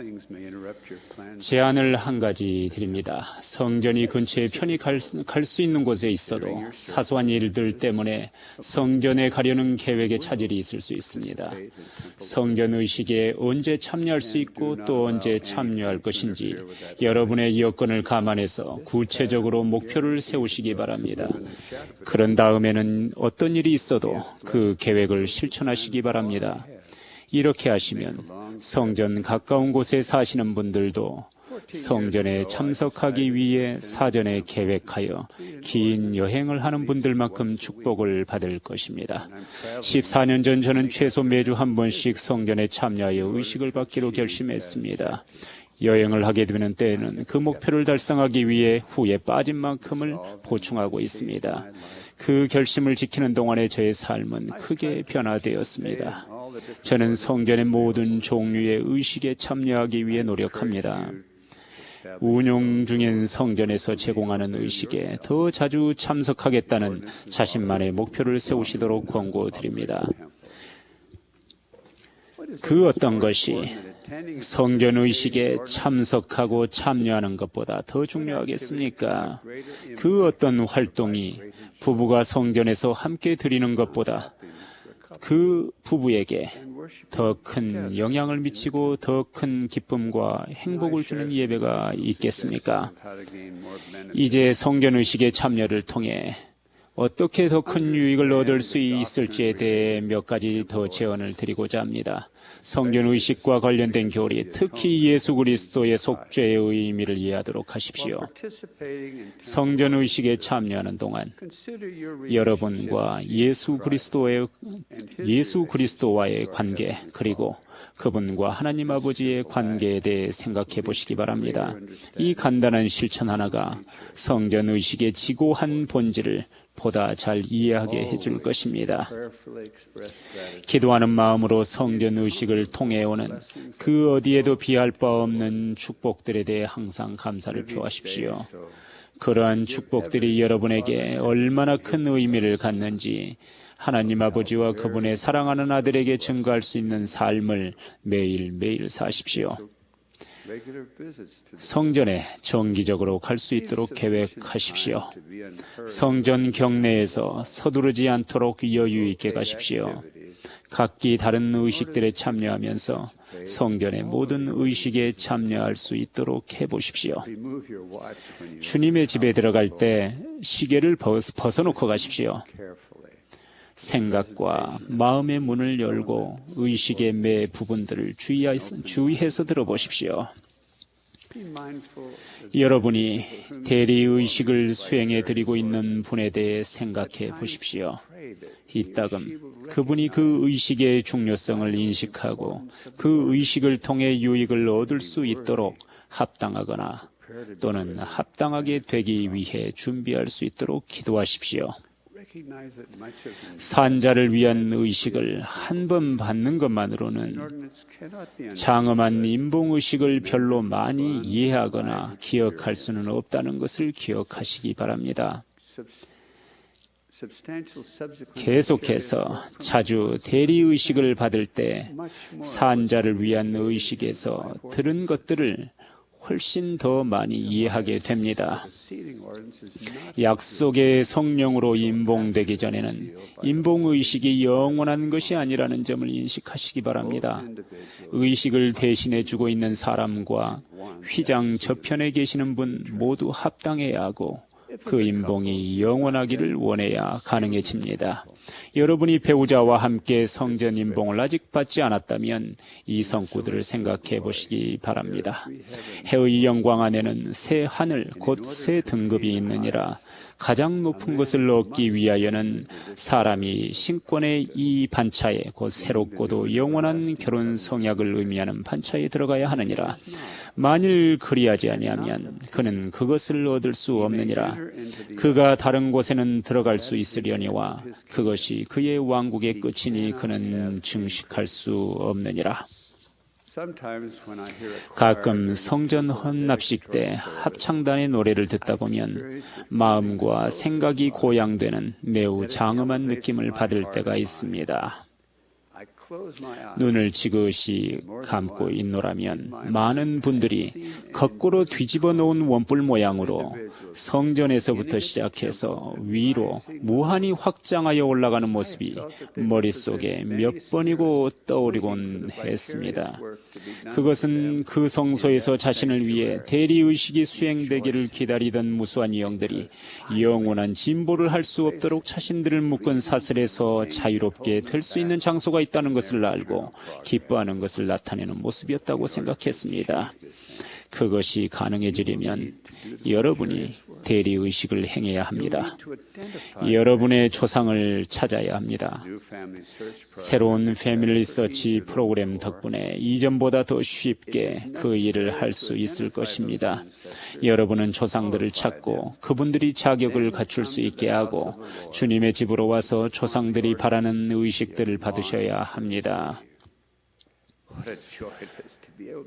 제안을 한 가지 드립니다. 성전이 근처에 편히 갈 수 있는 곳에 있어도 사소한 일들 때문에 성전에 가려는 계획에 차질이 있을 수 있습니다. 성전 의식에 언제 참여할 수 있고 또 언제 참여할 것인지 여러분의 여건을 감안해서 구체적으로 목표를 세우시기 바랍니다. 그런 다음에는 어떤 일이 있어도 그 계획을 실천하시기 바랍니다. 이렇게 하시면 성전 가까운 곳에 사시는 분들도 성전에 참석하기 위해 사전에 계획하여 긴 여행을 하는 분들만큼 축복을 받을 것입니다. 14년 전 저는 최소 매주 한 번씩 성전에 참여하여 의식을 받기로 결심했습니다. 여행을 하게 되는 때에는 그 목표를 달성하기 위해 후에 빠진 만큼을 보충하고 있습니다. 그 결심을 지키는 동안에 저의 삶은 크게 변화되었습니다. 저는 성전의 모든 종류의 의식에 참여하기 위해 노력합니다. 운용 중인 성전에서 제공하는 의식에 더 자주 참석하겠다는 자신만의 목표를 세우시도록 권고드립니다. 그 어떤 것이 성전 의식에 참석하고 참여하는 것보다 더 중요하겠습니까? 그 어떤 활동이 부부가 성전에서 함께 드리는 것보다 그 부부에게 더 큰 영향을 미치고 더 큰 기쁨과 행복을 주는 예배가 있겠습니까? 이제 성전 의식의 참여를 통해 어떻게 더 큰 유익을 얻을 수 있을지에 대해 몇 가지 더 제언을 드리고자 합니다. 성전 의식과 관련된 교리, 특히 예수 그리스도의 속죄의 의미를 이해하도록 하십시오. 성전 의식에 참여하는 동안 여러분과 예수 그리스도와의 관계, 그리고 그분과 하나님 아버지의 관계에 대해 생각해 보시기 바랍니다. 이 간단한 실천 하나가 성전 의식의 지고한 본질을 보다 잘 이해하게 해줄 것입니다. 기도하는 마음으로 성전 의식을 통해 오는 그 어디에도 비할 바 없는 축복들에 대해 항상 감사를 표하십시오. 그러한 축복들이 여러분에게 얼마나 큰 의미를 갖는지 하나님 아버지와 그분의 사랑하는 아들에게 증거할 수 있는 삶을 매일매일 사십시오. 성전에 정기적으로 갈 수 있도록 계획하십시오. 성전 경내에서 서두르지 않도록 여유 있게 가십시오. 각기 다른 의식들에 참여하면서 성전의 모든 의식에 참여할 수 있도록 해보십시오. 주님의 집에 들어갈 때 시계를 벗어놓고 가십시오. 생각과 마음의 문을 열고 의식의 매 부분들을 주의해서 들어보십시오. 여러분이 대리의식을 수행해 드리고 있는 분에 대해 생각해 보십시오. 이따금 그분이 그 의식의 중요성을 인식하고 그 의식을 통해 유익을 얻을 수 있도록 합당하거나 또는 합당하게 되기 위해 준비할 수 있도록 기도하십시오. 산자를 위한 의식을 한 번 받는 것만으로는 장엄한 인봉의식을 별로 많이 이해하거나 기억할 수는 없다는 것을 기억하시기 바랍니다. 계속해서 자주 대리의식을 받을 때 산자를 위한 의식에서 들은 것들을 훨씬 더 많이 이해하게 됩니다. 약속의 성령으로 임봉되기 전에는 임봉의식이 영원한 것이 아니라는 점을 인식하시기 바랍니다. 의식을 대신해 주고 있는 사람과 휘장 저편에 계시는 분 모두 합당해야 하고 그 임봉이 영원하기를 원해야 가능해집니다. 여러분이 배우자와 함께 성전 임봉을 아직 받지 않았다면 이 성구들을 생각해 보시기 바랍니다. 해의 영광 안에는 새 하늘 곧 새 등급이 있느니라. 가장 높은 것을 얻기 위하여는 사람이 신권의 이 반차에 곧 새롭고도 영원한 결혼 성약을 의미하는 반차에 들어가야 하느니라. 만일 그리하지 아니하면 그는 그것을 얻을 수 없느니라. 그가 다른 곳에는 들어갈 수 있으려니와 그것이 그의 왕국의 끝이니 그는 증식할 수 없느니라. 가끔 성전 헌납식 때 합창단의 노래를 듣다 보면 마음과 생각이 고양되는 매우 장엄한 느낌을 받을 때가 있습니다. 눈을 지그시 감고 있노라면 많은 분들이 거꾸로 뒤집어 놓은 원뿔 모양으로 성전에서부터 시작해서 위로 무한히 확장하여 올라가는 모습이 머릿속에 몇 번이고 떠오르곤 했습니다. 그것은 그 성소에서 자신을 위해 대리의식이 수행되기를 기다리던 무수한 영들이 영원한 진보를 할 수 없도록 자신들을 묶은 사슬에서 자유롭게 될 수 있는 장소가 있다는 것을 알고 기뻐하는 것을 나타내는 모습이었다고 생각했습니다. 그것이 가능해지려면 여러분이 대리의식을 행해야 합니다. 여러분의 조상을 찾아야 합니다. 새로운 패밀리 리서치 프로그램 덕분에 이전보다 더 쉽게 그 일을 할 수 있을 것입니다. 여러분은 조상들을 찾고 그분들이 자격을 갖출 수 있게 하고 주님의 집으로 와서 조상들이 바라는 의식들을 받으셔야 합니다.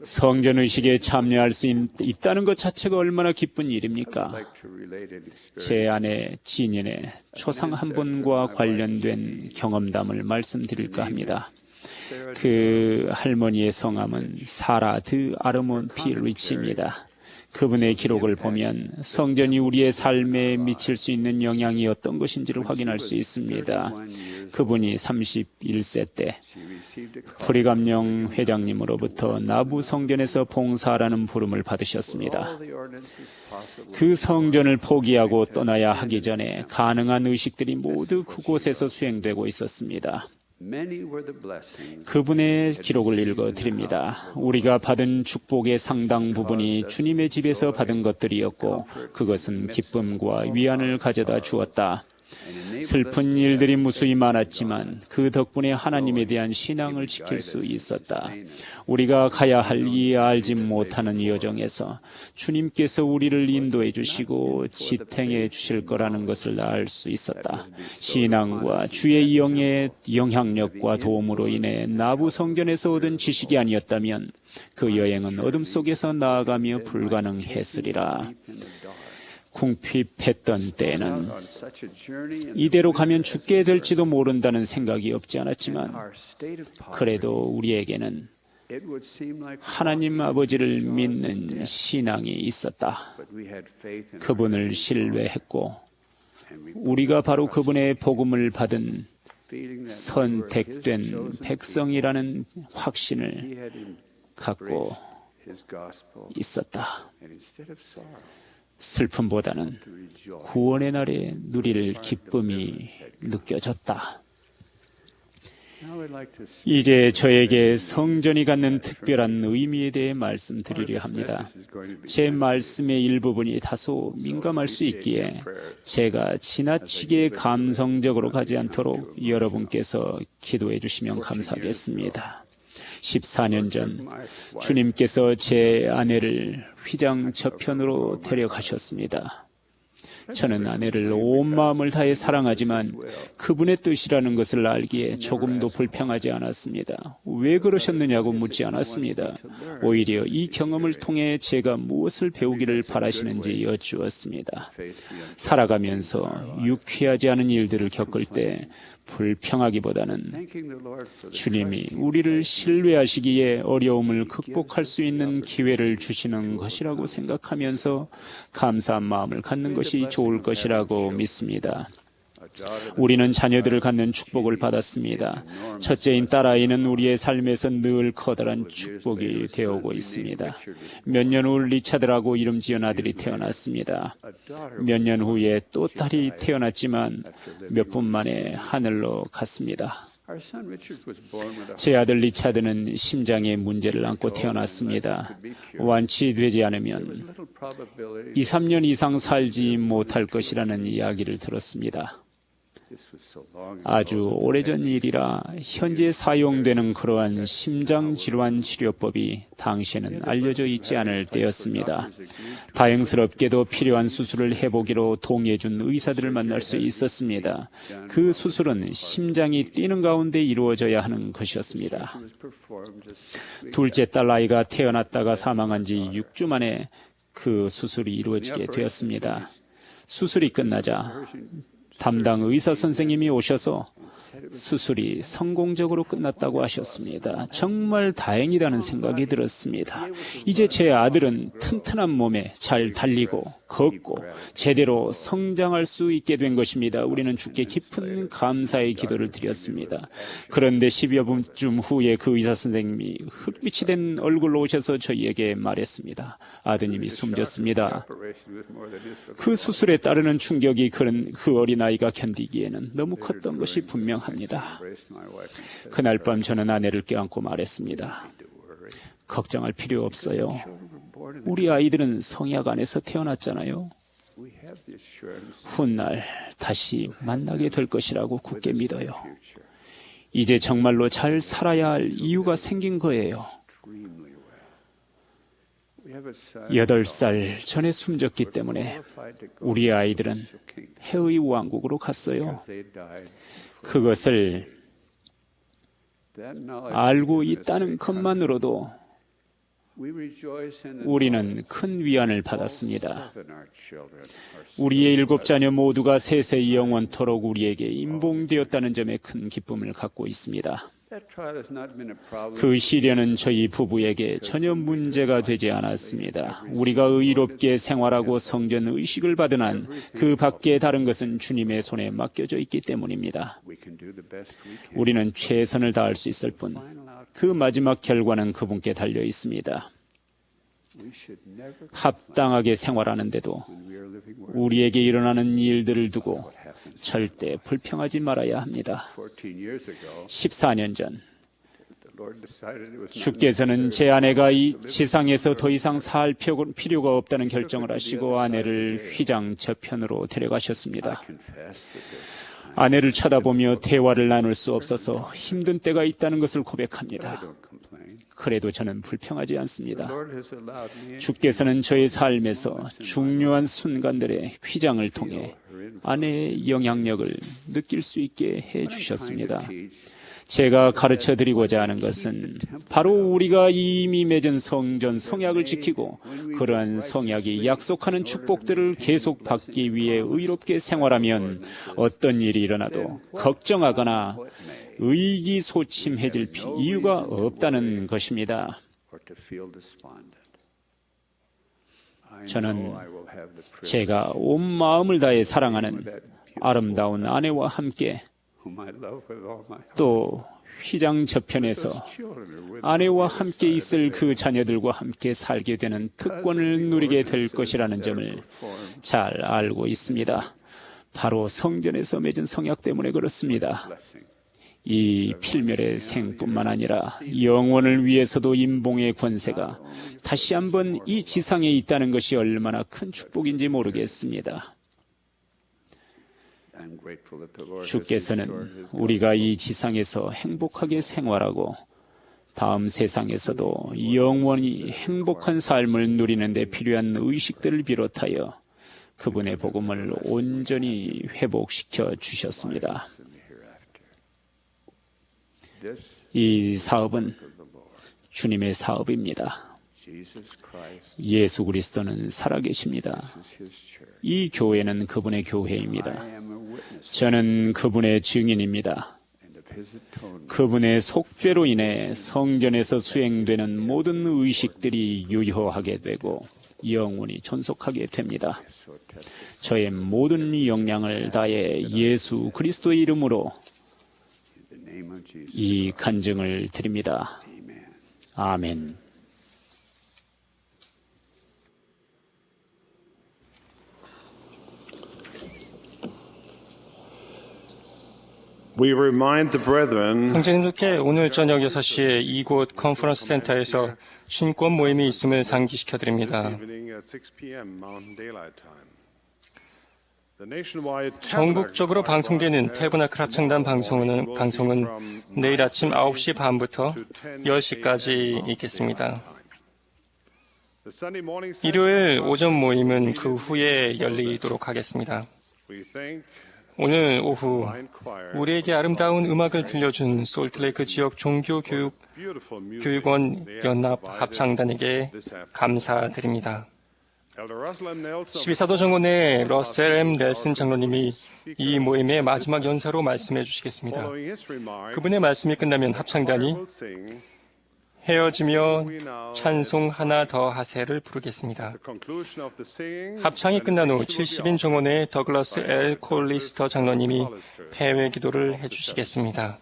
성전의식에 참여할 수 있다는 것 자체가 얼마나 기쁜 일입니까? 제 아내 진인의 초상 한 분과 관련된 경험담을 말씀드릴까 합니다. 그 할머니의 성함은 사라 드 아르몬 피 리치입니다. 그분의 기록을 보면 성전이 우리의 삶에 미칠 수 있는 영향이 어떤 것인지를 확인할 수 있습니다. 그분이 31세 때 프리감령 회장님으로부터 나부 성전에서 봉사하라는 부름을 받으셨습니다. 그 성전을 포기하고 떠나야 하기 전에 가능한 의식들이 모두 그곳에서 수행되고 있었습니다. 그분의 기록을 읽어드립니다. 우리가 받은 축복의 상당 부분이 주님의 집에서 받은 것들이었고 그것은 기쁨과 위안을 가져다 주었다. 슬픈 일들이 무수히 많았지만 그 덕분에 하나님에 대한 신앙을 지킬 수 있었다. 우리가 가야 할 이 알지 못하는 여정에서 주님께서 우리를 인도해 주시고 지탱해 주실 거라는 것을 알 수 있었다. 신앙과 주의 영의 영향력과 도움으로 인해 나부 성전에서 얻은 지식이 아니었다면 그 여행은 어둠 속에서 나아가며 불가능했으리라. 궁핍했던 때에는 이대로 가면 죽게 될지도 모른다는 생각이 없지 않았지만 그래도 우리에게는 하나님 아버지를 믿는 신앙이 있었다. 그분을 신뢰했고 우리가 바로 그분의 복음을 받은 선택된 백성이라는 확신을 갖고 있었다. 슬픔보다는 구원의 날에 누릴 기쁨이 느껴졌다. 이제 저에게 성전이 갖는 특별한 의미에 대해 말씀드리려 합니다. 제 말씀의 일부분이 다소 민감할 수 있기에 제가 지나치게 감성적으로 가지 않도록 여러분께서 기도해 주시면 감사하겠습니다. 14년 전 주님께서 제 아내를 휘장 저편으로 데려가셨습니다. 저는 아내를 온 마음을 다해 사랑하지만 그분의 뜻이라는 것을 알기에 조금도 불평하지 않았습니다. 왜 그러셨느냐고 묻지 않았습니다. 오히려 이 경험을 통해 제가 무엇을 배우기를 바라시는지 여쭈었습니다. 살아가면서 유쾌하지 않은 일들을 겪을 때 불평하기보다는 주님이 우리를 신뢰하시기에 어려움을 극복할 수 있는 기회를 주시는 것이라고 생각하면서 감사한 마음을 갖는 것이 좋을 것이라고 믿습니다. 우리는 자녀들을 갖는 축복을 받았습니다. 첫째인 딸아이는 우리의 삶에서 늘 커다란 축복이 되어오고 있습니다. 몇 년 후 리차드라고 이름 지은 아들이 태어났습니다. 몇 년 후에 또 딸이 태어났지만 몇 분 만에 하늘로 갔습니다. 제 아들 리차드는 심장에 문제를 안고 태어났습니다. 완치되지 않으면 2, 3년 이상 살지 못할 것이라는 이야기를 들었습니다. 아주 오래전 일이라 현재 사용되는 그러한 심장질환 치료법이 당시에는 알려져 있지 않을 때였습니다. 다행스럽게도 필요한 수술을 해보기로 동의해준 의사들을 만날 수 있었습니다. 그 수술은 심장이 뛰는 가운데 이루어져야 하는 것이었습니다. 둘째 딸 아이가 태어났다가 사망한 지 6주 만에 그 수술이 이루어지게 되었습니다. 수술이 끝나자 담당 의사 선생님이 오셔서 수술이 성공적으로 끝났다고 하셨습니다. 정말 다행이라는 생각이 들었습니다. 이제 제 아들은 튼튼한 몸에 잘 달리고 걷고 제대로 성장할 수 있게 된 것입니다. 우리는 주께 깊은 감사의 기도를 드렸습니다. 그런데 10여 분쯤 후에 그 의사 선생님이 흙빛이 된 얼굴로 오셔서 저희에게 말했습니다. 아드님이 숨졌습니다. 그 수술에 따르는 충격이 그 어린아이가 견디기에는 너무 컸던 것이 분명합니다. 그날 밤 저는 아내를 껴안고 말했습니다. 걱정할 필요 없어요. 우리 아이들은 성약 안에서 태어났잖아요. 훗날 다시 만나게 될 것이라고 굳게 믿어요. 이제 정말로 잘 살아야 할 이유가 생긴 거예요. 8살 전에 숨졌기 때문에 우리 아이들은 해의 왕국으로 갔어요. 그것을 알고 있다는 것만으로도 우리는 큰 위안을 받았습니다. 우리의 7자녀 모두가 세세 영원토록 우리에게 임봉되었다는 점에 큰 기쁨을 갖고 있습니다. 그 시련은 저희 부부에게 전혀 문제가 되지 않았습니다. 우리가 의롭게 생활하고 성전 의식을 받은 한 그 밖에 다른 것은 주님의 손에 맡겨져 있기 때문입니다. 우리는 최선을 다할 수 있을 뿐 그 마지막 결과는 그분께 달려 있습니다. 합당하게 생활하는데도 우리에게 일어나는 일들을 두고 절대 불평하지 말아야 합니다. 14년 전 주께서는 제 아내가 이 지상에서 더 이상 살 필요가 없다는 결정을 하시고 아내를 휘장 저편으로 데려가셨습니다. 아내를 쳐다보며 대화를 나눌 수 없어서 힘든 때가 있다는 것을 고백합니다. 그래도 저는 불평하지 않습니다. 주께서는 저의 삶에서 중요한 순간들의 휘장을 통해 아내의 영향력을 느낄 수 있게 해주셨습니다. 제가 가르쳐드리고자 하는 것은 바로 우리가 이미 맺은 성전 성약을 지키고 그러한 성약이 약속하는 축복들을 계속 받기 위해 의롭게 생활하면 어떤 일이 일어나도 걱정하거나 의기소침해질 이유가 없다는 것입니다. 저는 제가 온 마음을 다해 사랑하는 아름다운 아내와 함께 또 휘장 저편에서 아내와 함께 있을 그 자녀들과 함께 살게 되는 특권을 누리게 될 것이라는 점을 잘 알고 있습니다. 바로 성전에서 맺은 성약 때문에 그렇습니다. 이 필멸의 생뿐만 아니라 영원을 위해서도 임봉의 권세가 다시 한번 이 지상에 있다는 것이 얼마나 큰 축복인지 모르겠습니다. 주께서는 우리가 이 지상에서 행복하게 생활하고 다음 세상에서도 영원히 행복한 삶을 누리는 데 필요한 의식들을 비롯하여 그분의 복음을 온전히 회복시켜 주셨습니다. 이 사업은 주님의 사업입니다. 예수 그리스도는 살아계십니다. 이 교회는 그분의 교회입니다. 저는 그분의 증인입니다. 그분의 속죄로 인해 성전에서 수행되는 모든 의식들이 유효하게 되고 영원히 존속하게 됩니다. 저의 모든 역량을 다해 예수 그리스도의 이름으로 이 간증을 드립니다. 아멘. 형제님들께 오늘 저녁 6시에 이곳 컨퍼런스 센터에서 신권 모임이 있음을 상기시켜드립니다. 전국적으로 방송되는 태브나클 합창단 방송은 내일 아침 9시 반부터 10시까지 있겠습니다. 일요일 오전 모임은 그 후에 열리도록 하겠습니다. 오늘 오후 우리에게 아름다운 음악을 들려준 솔트레이크 지역 종교교육원 연합 합창단에게 감사드립니다. 12사도 정원의 러셀 M. 넬슨 장로님이 이 모임의 마지막 연사로 말씀해 주시겠습니다. 그분의 말씀이 끝나면 합창단이 헤어지며 찬송 하나 더 하세를 부르겠습니다. 합창이 끝난 후 70인 정원의 더글러스 L. 콜리스터 장로님이 폐회 기도를 해주시겠습니다.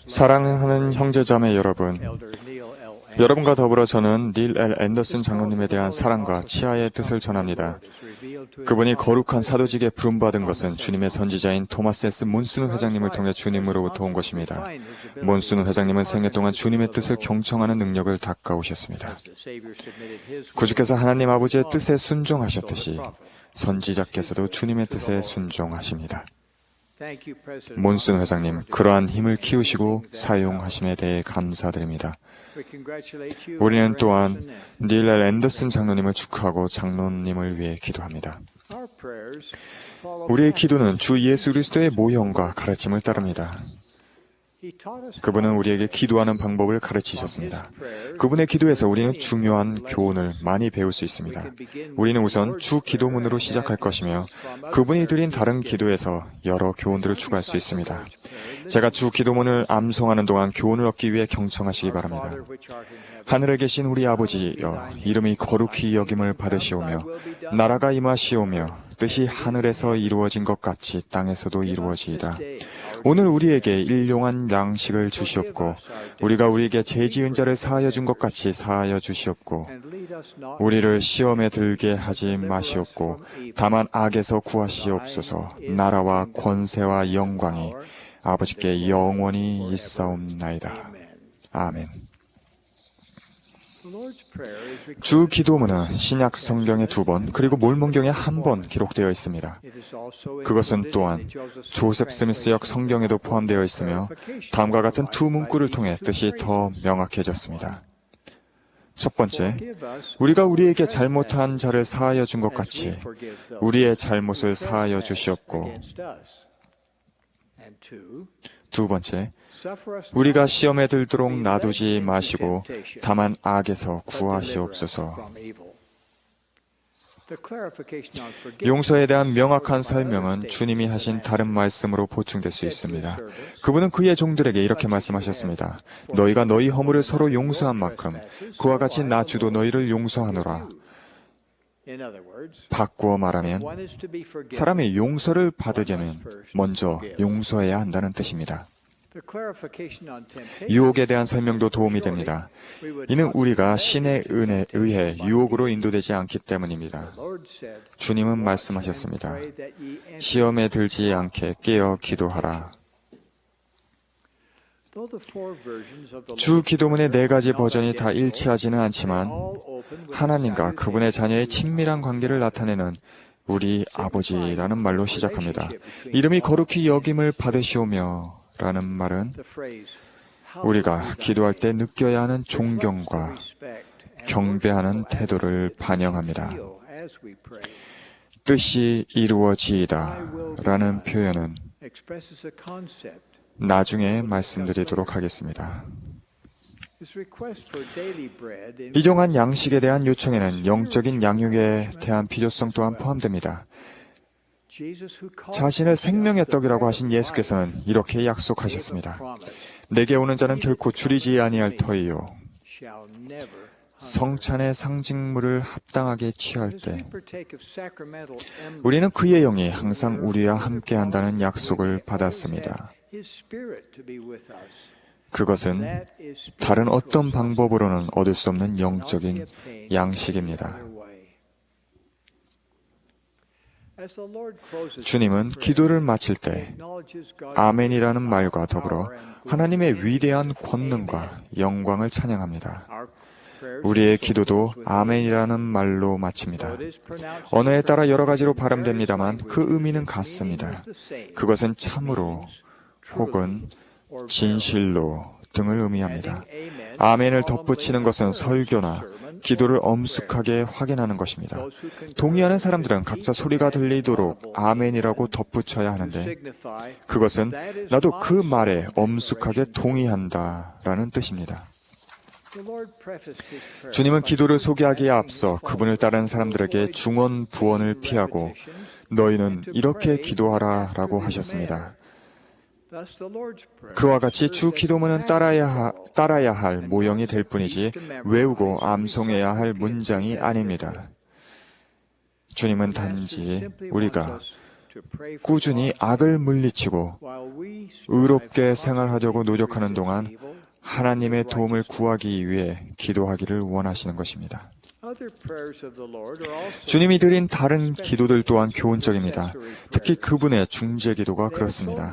사랑하는 형제자매 여러분, 여러분과 더불어 저는 닐 L. 앤더슨 장로님에 대한 사랑과 치하의 뜻을 전합니다. 그분이 거룩한 사도직에 부름받은 것은 주님의 선지자인 토마스 S. 몬스누 회장님을 통해 주님으로부터 온 것입니다. 몬스누 회장님은 생애 동안 주님의 뜻을 경청하는 능력을 닦아오셨습니다. 구주께서 하나님 아버지의 뜻에 순종하셨듯이 선지자께서도 주님의 뜻에 순종하십니다. 몬슨 회장님, 그러한 힘을 키우시고 사용하심에 대해 감사드립니다. 우리는 또한 닐 L. 앤더슨 장로님을 축하하고 장로님을 위해 기도합니다. 우리의 기도는 주 예수 그리스도의 모형과 가르침을 따릅니다. 그분은 우리에게 기도하는 방법을 가르치셨습니다. 그분의 기도에서 우리는 중요한 교훈을 많이 배울 수 있습니다. 우리는 우선 주 기도문으로 시작할 것이며 그분이 드린 다른 기도에서 여러 교훈들을 추가할 수 있습니다. 제가 주 기도문을 암송하는 동안 교훈을 얻기 위해 경청하시기 바랍니다. 하늘에 계신 우리 아버지여, 이름이 거룩히 여김을 받으시오며 나라가 임하시오며 뜻이 하늘에서 이루어진 것 같이 땅에서도 이루어지이다. 오늘 우리에게 일용한 양식을 주시옵고 우리가 우리에게 죄 지은 자를 사하여 준 것 같이 사하여 주시옵고 우리를 시험에 들게 하지 마시옵고 다만 악에서 구하시옵소서. 나라와 권세와 영광이 아버지께 영원히 있사옵나이다. 아멘. 주 기도문은 신약 성경에 2번 그리고 몰몬경에 1번 기록되어 있습니다. 그것은 또한 조셉 스미스역 성경에도 포함되어 있으며 다음과 같은 두 문구를 통해 뜻이 더 명확해졌습니다. 첫 번째, 우리가 우리에게 잘못한 자를 사하여 준 것 같이 우리의 잘못을 사하여 주시옵고, 두 번째, 우리가 시험에 들도록 놔두지 마시고 다만 악에서 구하시옵소서. 용서에 대한 명확한 설명은 주님이 하신 다른 말씀으로 보충될 수 있습니다. 그분은 그의 종들에게 이렇게 말씀하셨습니다. 너희가 너희 허물을 서로 용서한 만큼 그와 같이 나 주도 너희를 용서하노라. 바꾸어 말하면 사람이 용서를 받으려면 먼저 용서해야 한다는 뜻입니다. 유혹에 대한 설명도 도움이 됩니다. 이는 우리가 신의 은혜에 의해 유혹으로 인도되지 않기 때문입니다. 주님은 말씀하셨습니다. 시험에 들지 않게 깨어 기도하라. 주 기도문의 4가지 버전이 다 일치하지는 않지만 하나님과 그분의 자녀의 친밀한 관계를 나타내는 우리 아버지라는 말로 시작합니다. 이름이 거룩히 여김을 받으시오며 라는 말은 우리가 기도할 때 느껴야 하는 존경과 경배하는 태도를 반영합니다. 뜻이 이루어지이다 라는 표현은 나중에 말씀드리도록 하겠습니다. 일용한 양식에 대한 요청에는 영적인 양육에 대한 필요성 또한 포함됩니다. 자신을 생명의 떡이라고 하신 예수께서는 이렇게 약속하셨습니다. 내게 오는 자는 결코 줄이지 아니할 터이요. 성찬의 상징물을 합당하게 취할 때 우리는 그의 영이 항상 우리와 함께한다는 약속을 받았습니다. 그것은 다른 어떤 방법으로는 얻을 수 없는 영적인 양식입니다. 주님은 기도를 마칠 때 아멘이라는 말과 더불어 하나님의 위대한 권능과 영광을 찬양합니다. 우리의 기도도 아멘이라는 말로 마칩니다. 언어에 따라 여러 가지로 발음됩니다만 그 의미는 같습니다. 그것은 참으로 혹은 진실로 등을 의미합니다. 아멘을 덧붙이는 것은 설교나 기도를 엄숙하게 확인하는 것입니다. 동의하는 사람들은 각자 소리가 들리도록 아멘이라고 덧붙여야 하는데 그것은 나도 그 말에 엄숙하게 동의한다라는 뜻입니다. 주님은 기도를 소개하기에 앞서 그분을 따르는 사람들에게 중언 부언을 피하고 너희는 이렇게 기도하라 라고 하셨습니다. 그와 같이 주 기도문은 따라야 할 모형이 될 뿐이지 외우고 암송해야 할 문장이 아닙니다. 주님은 단지 우리가 꾸준히 악을 물리치고 의롭게 생활하려고 노력하는 동안 하나님의 도움을 구하기 위해 기도하기를 원하시는 것입니다. 주님이 드린 다른 기도들 또한 교훈적입니다. 특히 그분의 중재 기도가 그렇습니다.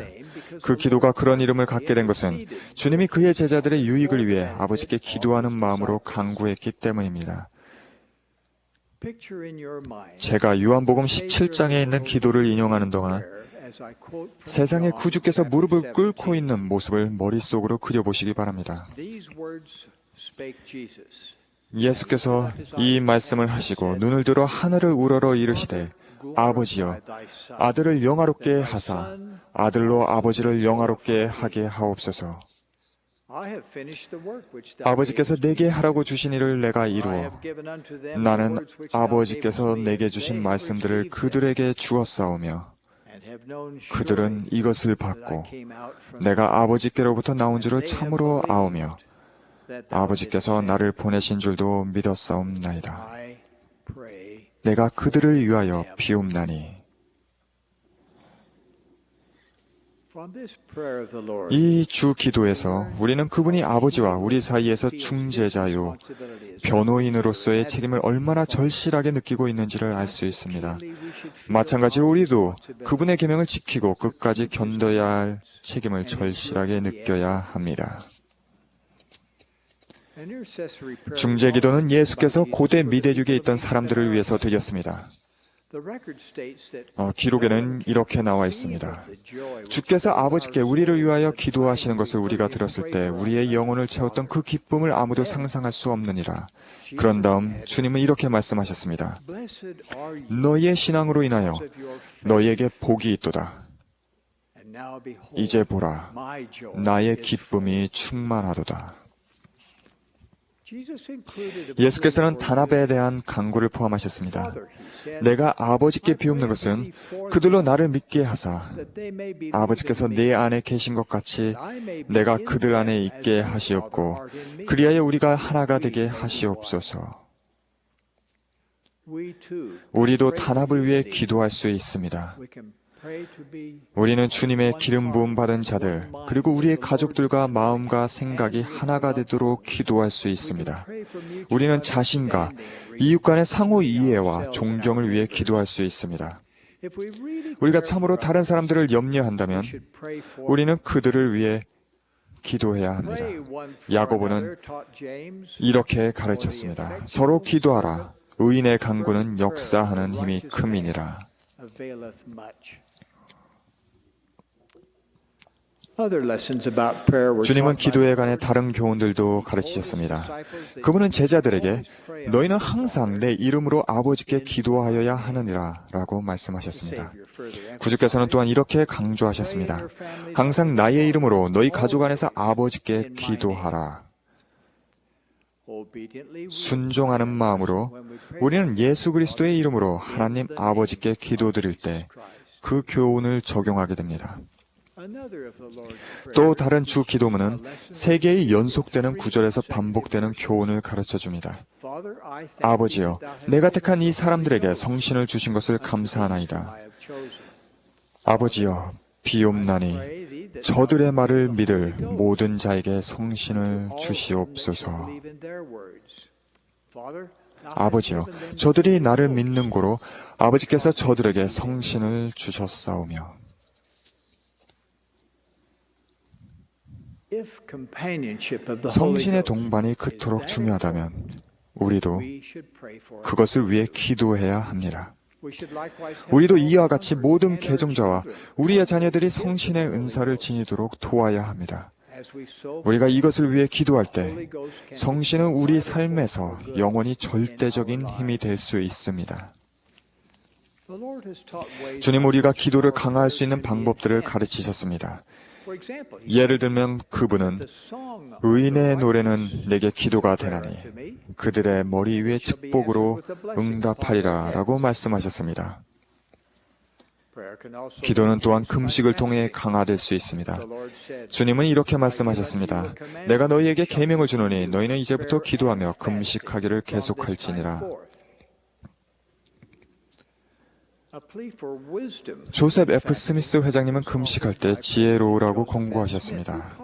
그 기도가 그런 이름을 갖게 된 것은 주님이 그의 제자들의 유익을 위해 아버지께 기도하는 마음으로 간구했기 때문입니다. 제가 요한복음 17장에 있는 기도를 인용하는 동안 세상의 구주께서 무릎을 꿇고 있는 모습을 머릿속으로 그려보시기 바랍니다. 예수께서 이 말씀을 하시고 눈을 들어 하늘을 우러러 이르시되 아버지여 아들을 영화롭게 하사 아들로 아버지를 영화롭게 하게 하옵소서. 아버지께서 내게 하라고 주신 일을 내가 이루어 나는 아버지께서 내게 주신 말씀들을 그들에게 주었사오며 그들은 이것을 받고 내가 아버지께로부터 나온 줄을 참으로 아오며 아버지께서 나를 보내신 줄도 믿었사옵나이다. 내가 그들을 위하여 비옵나니. 이 주 기도에서 우리는 그분이 아버지와 우리 사이에서 중재자요, 변호인으로서의 책임을 얼마나 절실하게 느끼고 있는지를 알 수 있습니다. 마찬가지로 우리도 그분의 계명을 지키고 끝까지 견뎌야 할 책임을 절실하게 느껴야 합니다. 중재기도는 예수께서 고대 미대륙에 있던 사람들을 위해서 드렸습니다. 기록에는 이렇게 나와 있습니다. 주께서 아버지께 우리를 위하여 기도하시는 것을 우리가 들었을 때 우리의 영혼을 채웠던 그 기쁨을 아무도 상상할 수 없느니라. 그런 다음 주님은 이렇게 말씀하셨습니다. 너희의 신앙으로 인하여 너희에게 복이 있도다. 이제 보라, 나의 기쁨이 충만하도다. 예수께서는 단합에 대한 간구를 포함하셨습니다. 내가 아버지께 비옵는 것은 그들로 나를 믿게 하사 아버지께서 내 안에 계신 것 같이 내가 그들 안에 있게 하시옵고 그리하여 우리가 하나가 되게 하시옵소서. 우리도 단합을 위해 기도할 수 있습니다. 우리는 주님의 기름 부음 받은 자들, 그리고 우리의 가족들과 마음과 생각이 하나가 되도록 기도할 수 있습니다. 우리는 자신과 이웃 간의 상호 이해와 존경을 위해 기도할 수 있습니다. 우리가 참으로 다른 사람들을 염려한다면 우리는 그들을 위해 기도해야 합니다. 야고보는 이렇게 가르쳤습니다. 서로 기도하라. 의인의 간구는 역사하는 힘이 큼이니라. 주님은 기도에 관해 다른 교훈들도 가르치셨습니다. 그분은 제자들에게 너희는 항상 내 이름으로 아버지께 기도하여야 하느니라 라고 말씀하셨습니다. 구주께서는 또한 이렇게 강조하셨습니다. 항상 나의 이름으로 너희 가족 안에서 아버지께 기도하라. 순종하는 마음으로 우리는 예수 그리스도의 이름으로 하나님 아버지께 기도드릴 때 그 교훈을 적용하게 됩니다. 또 다른 주 기도문은 3개의 연속되는 구절에서 반복되는 교훈을 가르쳐줍니다. 아버지여, 내가 택한 이 사람들에게 성신을 주신 것을 감사하나이다. 아버지여, 비옵나니 저들의 말을 믿을 모든 자에게 성신을 주시옵소서. 아버지여, 저들이 나를 믿는 고로 아버지께서 저들에게 성신을 주셨사오며. 성신의 동반이 그토록 중요하다면 우리도 그것을 위해 기도해야 합니다. 우리도 이와 같이 모든 개종자와 우리의 자녀들이 성신의 은사를 지니도록 도와야 합니다. 우리가 이것을 위해 기도할 때 성신은 우리 삶에서 영원히 절대적인 힘이 될 수 있습니다. 주님, 우리가 기도를 강화할 수 있는 방법들을 가르치셨습니다. 예를 들면 그분은 의인의 노래는 내게 기도가 되나니 그들의 머리 위에 축복으로 응답하리라 라고 말씀하셨습니다. 기도는 또한 금식을 통해 강화될 수 있습니다. 주님은 이렇게 말씀하셨습니다. 내가 너희에게 계명을 주노니 너희는 이제부터 기도하며 금식하기를 계속할지니라. 조셉 F. 스미스 회장님은 금식할 때 지혜로우라고 권고하셨습니다.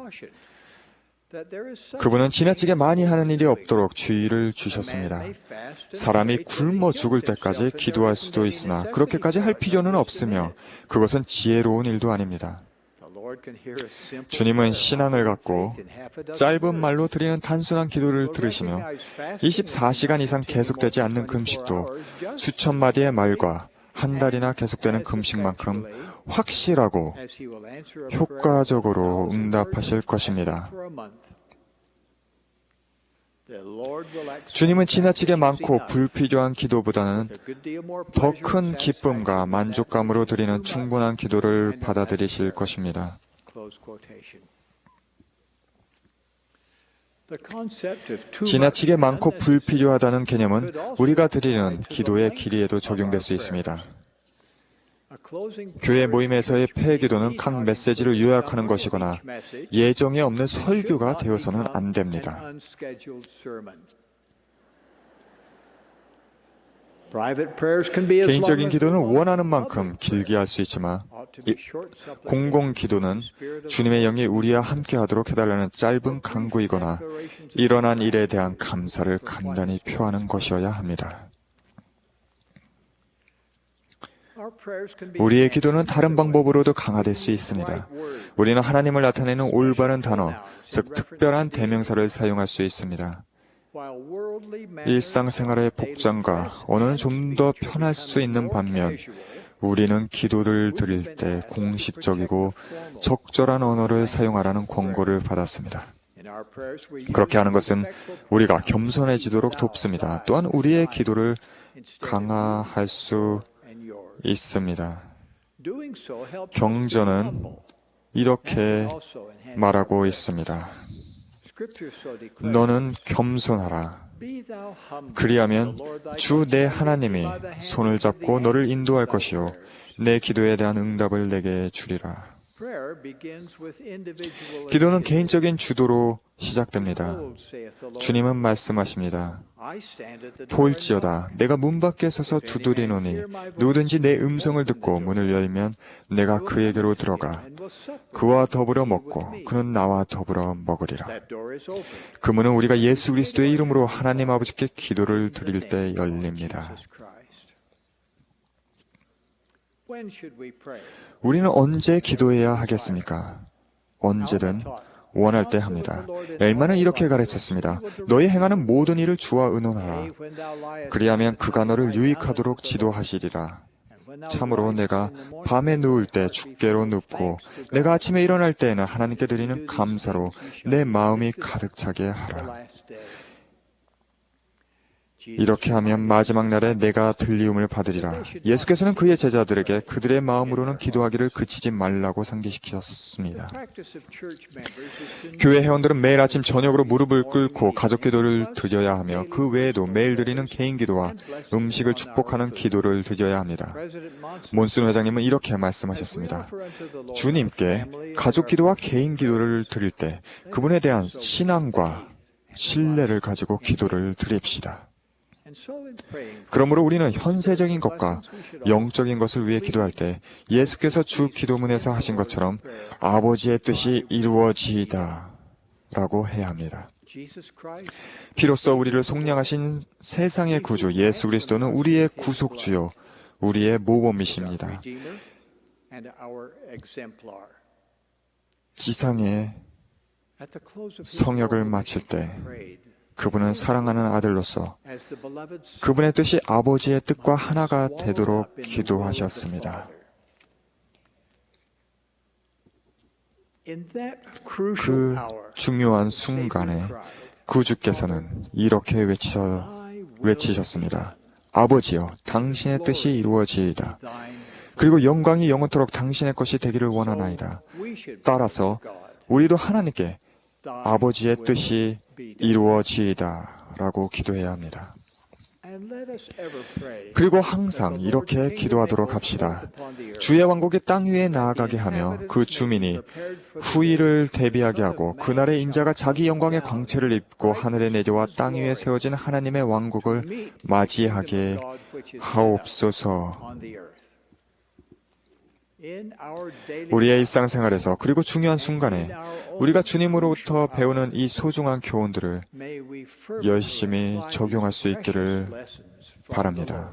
그분은 지나치게 많이 하는 일이 없도록 주의를 주셨습니다. 사람이 굶어 죽을 때까지 기도할 수도 있으나 그렇게까지 할 필요는 없으며 그것은 지혜로운 일도 아닙니다. 주님은 신앙을 갖고 짧은 말로 드리는 단순한 기도를 들으시며 24시간 이상 계속되지 않는 금식도 수천 마디의 말과 한 달이나 계속되는 금식만큼 확실하고 효과적으로 응답하실 것입니다. 주님은 지나치게 많고 불필요한 기도보다는 더 큰 기쁨과 만족감으로 드리는 충분한 기도를 받아들이실 것입니다. 지나치게 많고 불필요하다는 개념은 우리가 드리는 기도의 길이에도 적용될 수 있습니다. 교회 모임에서의 폐기도는 각 메시지를 요약하는 것이거나 예정에 없는 설교가 되어서는 안 됩니다. 개인적인 기도는 원하는 만큼 길게 할 수 있지만 공공 기도는 주님의 영이 우리와 함께 하도록 해달라는 짧은 간구이거나 일어난 일에 대한 감사를 간단히 표하는 것이어야 합니다. 우리의 기도는 다른 방법으로도 강화될 수 있습니다. 우리는 하나님을 나타내는 올바른 단어, 즉 특별한 대명사를 사용할 수 있습니다. 일상생활의 복장과 언어는 좀 더 편할 수 있는 반면 우리는 기도를 드릴 때 공식적이고 적절한 언어를 사용하라는 권고를 받았습니다. 그렇게 하는 것은 우리가 겸손해지도록 돕습니다. 또한 우리의 기도를 강화할 수 있습니다. 경전은 이렇게 말하고 있습니다. 너는 겸손하라. 그리하면 주 내 하나님이 손을 잡고 너를 인도할 것이요 내 기도에 대한 응답을 내게 주리라. 기도는 개인적인 주도로 시작됩니다. 주님은 말씀하십니다. 볼지어다 내가 문 밖에 서서 두드리노니 누구든지 내 음성을 듣고 문을 열면 내가 그에게로 들어가 그와 더불어 먹고 그는 나와 더불어 먹으리라. 그 문은 우리가 예수 그리스도의 이름으로 하나님 아버지께 기도를 드릴 때 열립니다. 우리는 언제 기도해야 하겠습니까? 언제든 원할 때 합니다. 엘마는 이렇게 가르쳤습니다. 너희 행하는 모든 일을 주와 의논하라. 그리하면 그가 너를 유익하도록 지도하시리라. 참으로 내가 밤에 누울 때 주께로 눕고 내가 아침에 일어날 때에는 하나님께 드리는 감사로 내 마음이 가득 차게 하라. 이렇게 하면 마지막 날에 내가 들리움을 받으리라. 예수께서는 그의 제자들에게 그들의 마음으로는 기도하기를 그치지 말라고 상기시켰습니다. 교회 회원들은 매일 아침 저녁으로 무릎을 꿇고 가족 기도를 드려야 하며 그 외에도 매일 드리는 개인 기도와 음식을 축복하는 기도를 드려야 합니다. 몬슨 회장님은 이렇게 말씀하셨습니다. 주님께 가족 기도와 개인 기도를 드릴 때 그분에 대한 신앙과 신뢰를 가지고 기도를 드립시다. 그러므로 우리는 현세적인 것과 영적인 것을 위해 기도할 때 예수께서 주 기도문에서 하신 것처럼 아버지의 뜻이 이루어지이다 라고 해야 합니다. 비로소 우리를 속량하신 세상의 구주 예수 그리스도는 우리의 구속주요 우리의 모범이십니다. 지상의 성역을 마칠 때 그분은 사랑하는 아들로서 그분의 뜻이 아버지의 뜻과 하나가 되도록 기도하셨습니다. 그 중요한 순간에 구주께서는 이렇게 외치셨습니다. 아버지여, 당신의 뜻이 이루어지이다. 그리고 영광이 영원토록 당신의 것이 되기를 원하나이다. 따라서 우리도 하나님께 아버지의 뜻이 이루어지이다 라고 기도해야 합니다. 그리고 항상 이렇게 기도하도록 합시다. 주의 왕국이 땅 위에 나아가게 하며 그 주민이 후일을 대비하게 하고 그날의 인자가 자기 영광의 광채를 입고 하늘의 내려와 땅 위에 세워진 하나님의 왕국을 맞이하게 하옵소서. 우리의 일상생활에서 그리고 중요한 순간에 우리가 주님으로부터 배우는 이 소중한 교훈들을 열심히 적용할 수 있기를 바랍니다.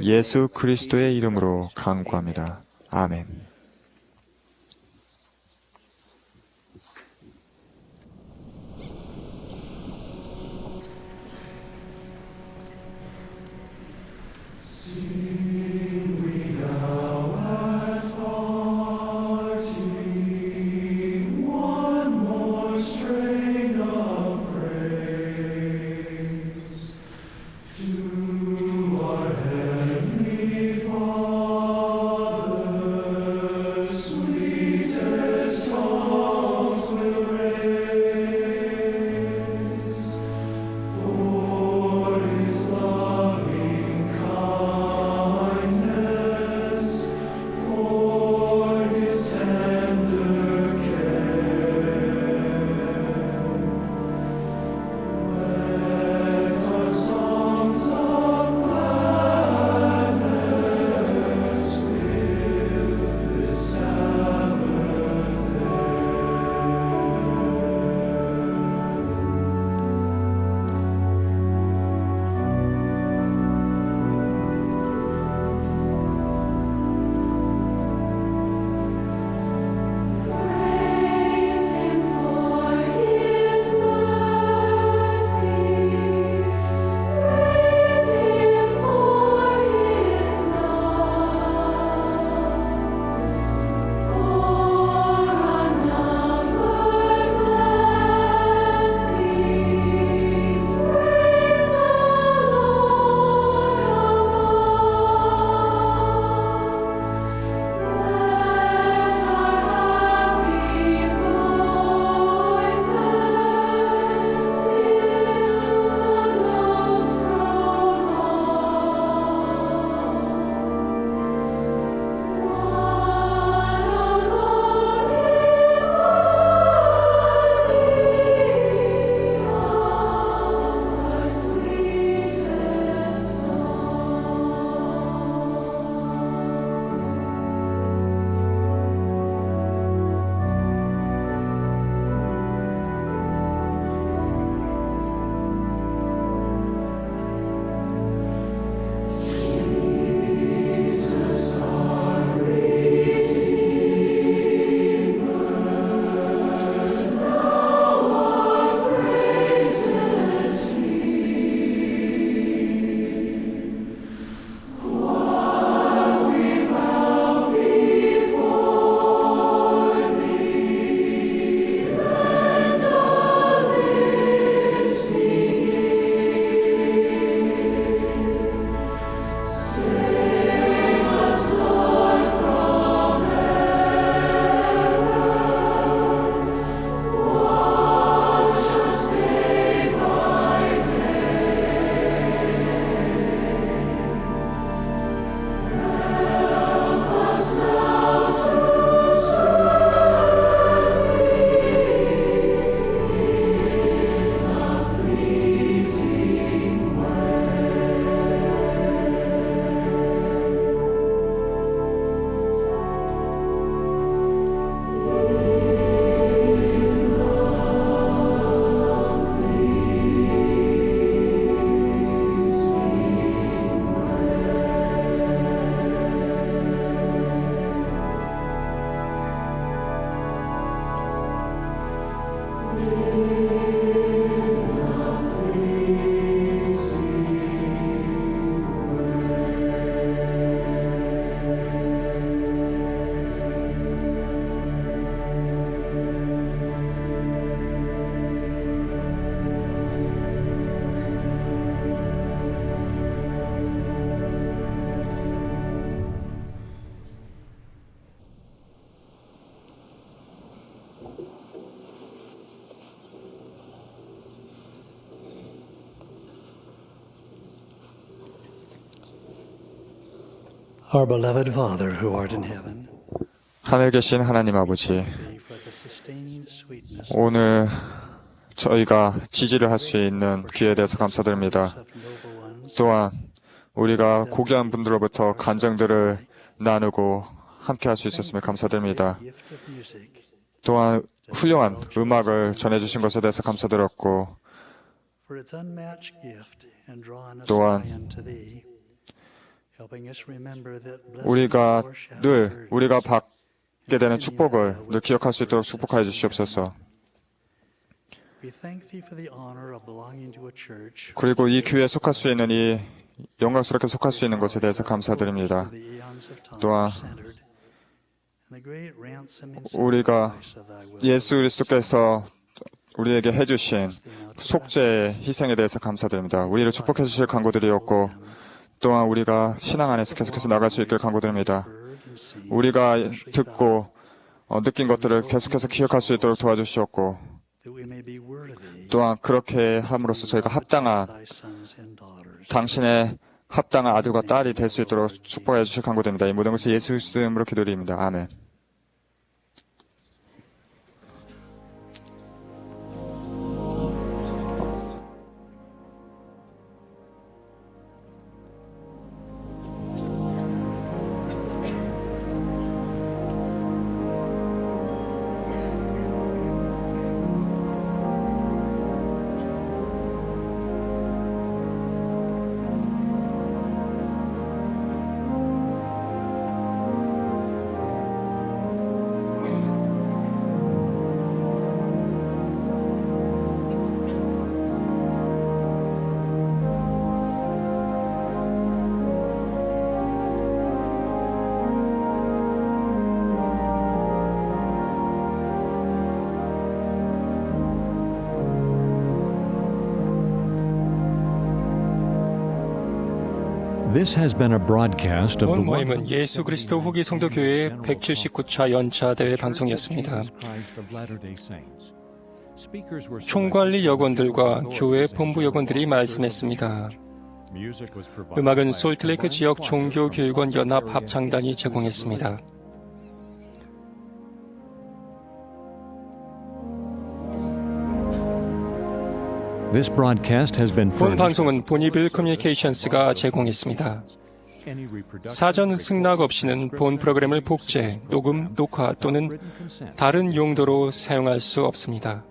예수 그리스도의 이름으로 간구합니다. 아멘. Our beloved Father who art in heaven, 하늘 계신 하나님 아버지, for the sustaining sweetness 오늘 저희가 지지를 할 수 있는 기회에 대해서 감사드립니다. of noble ones, 또한 우리가 고귀한 분들로부터 간증들을 나누고 함께 할 수 있었음에 감사드립니다. gift of music, 또한 훌륭한 음악을 전해주신 것에 대해서 감사드렸고, for its unmatched gift and drawing us 또한 nigh unto thee, helping us remember that blessed 우리가 foreshadow 늘 우리가 받게 되는 축복을 늘 기억할 수 있도록 축복하여 주시옵소서. We thank thee for the honor of belonging to a church 그리고 이 교회에 속할 수 있는 이 영광스럽게 속할 수 있는 것에 대해서 감사드립니다. the eons of time 또한 centered in the great ransom and 우리가 sacrifice of thy will. 예수 그리스도께서 우리에게 해주신 속죄의 희생에 대해서 감사드립니다. 우리를 축복해 주실 간구드리었고, 또한 우리가 신앙 안에서 계속해서 나갈 수 있길 간구드립니다. 우리가 듣고 느낀 것들을 계속해서 기억할 수 있도록 도와주시었고, that we may be worthy 또한 그렇게 함으로써 저희가 합당한 thy sons and daughters. 당신의 합당한 아들과 딸이 될 수 있도록 축복해 주실 간구드립니다. 이 모든 것을 예수 그리스도의 이름으로 기도드립니다. 아멘. This has been a broadcast of the 본 모임은 예수 그리스도 후기 성도 교회의 179차 연차 대회 방송이었습니다. 총관리 여건들과 교회 본부 여건들이 말씀했습니다. 음악은 솔트레이크 지역 종교교육원 연합 합창단이 제공했습니다. This broadcast has been 본 furnished. 방송은 보니빌 커뮤니케이션스가 제공했습니다. 사전 승낙 없이는 본 프로그램을 복제, 녹음, 녹화 또는 다른 용도로 사용할 수 없습니다.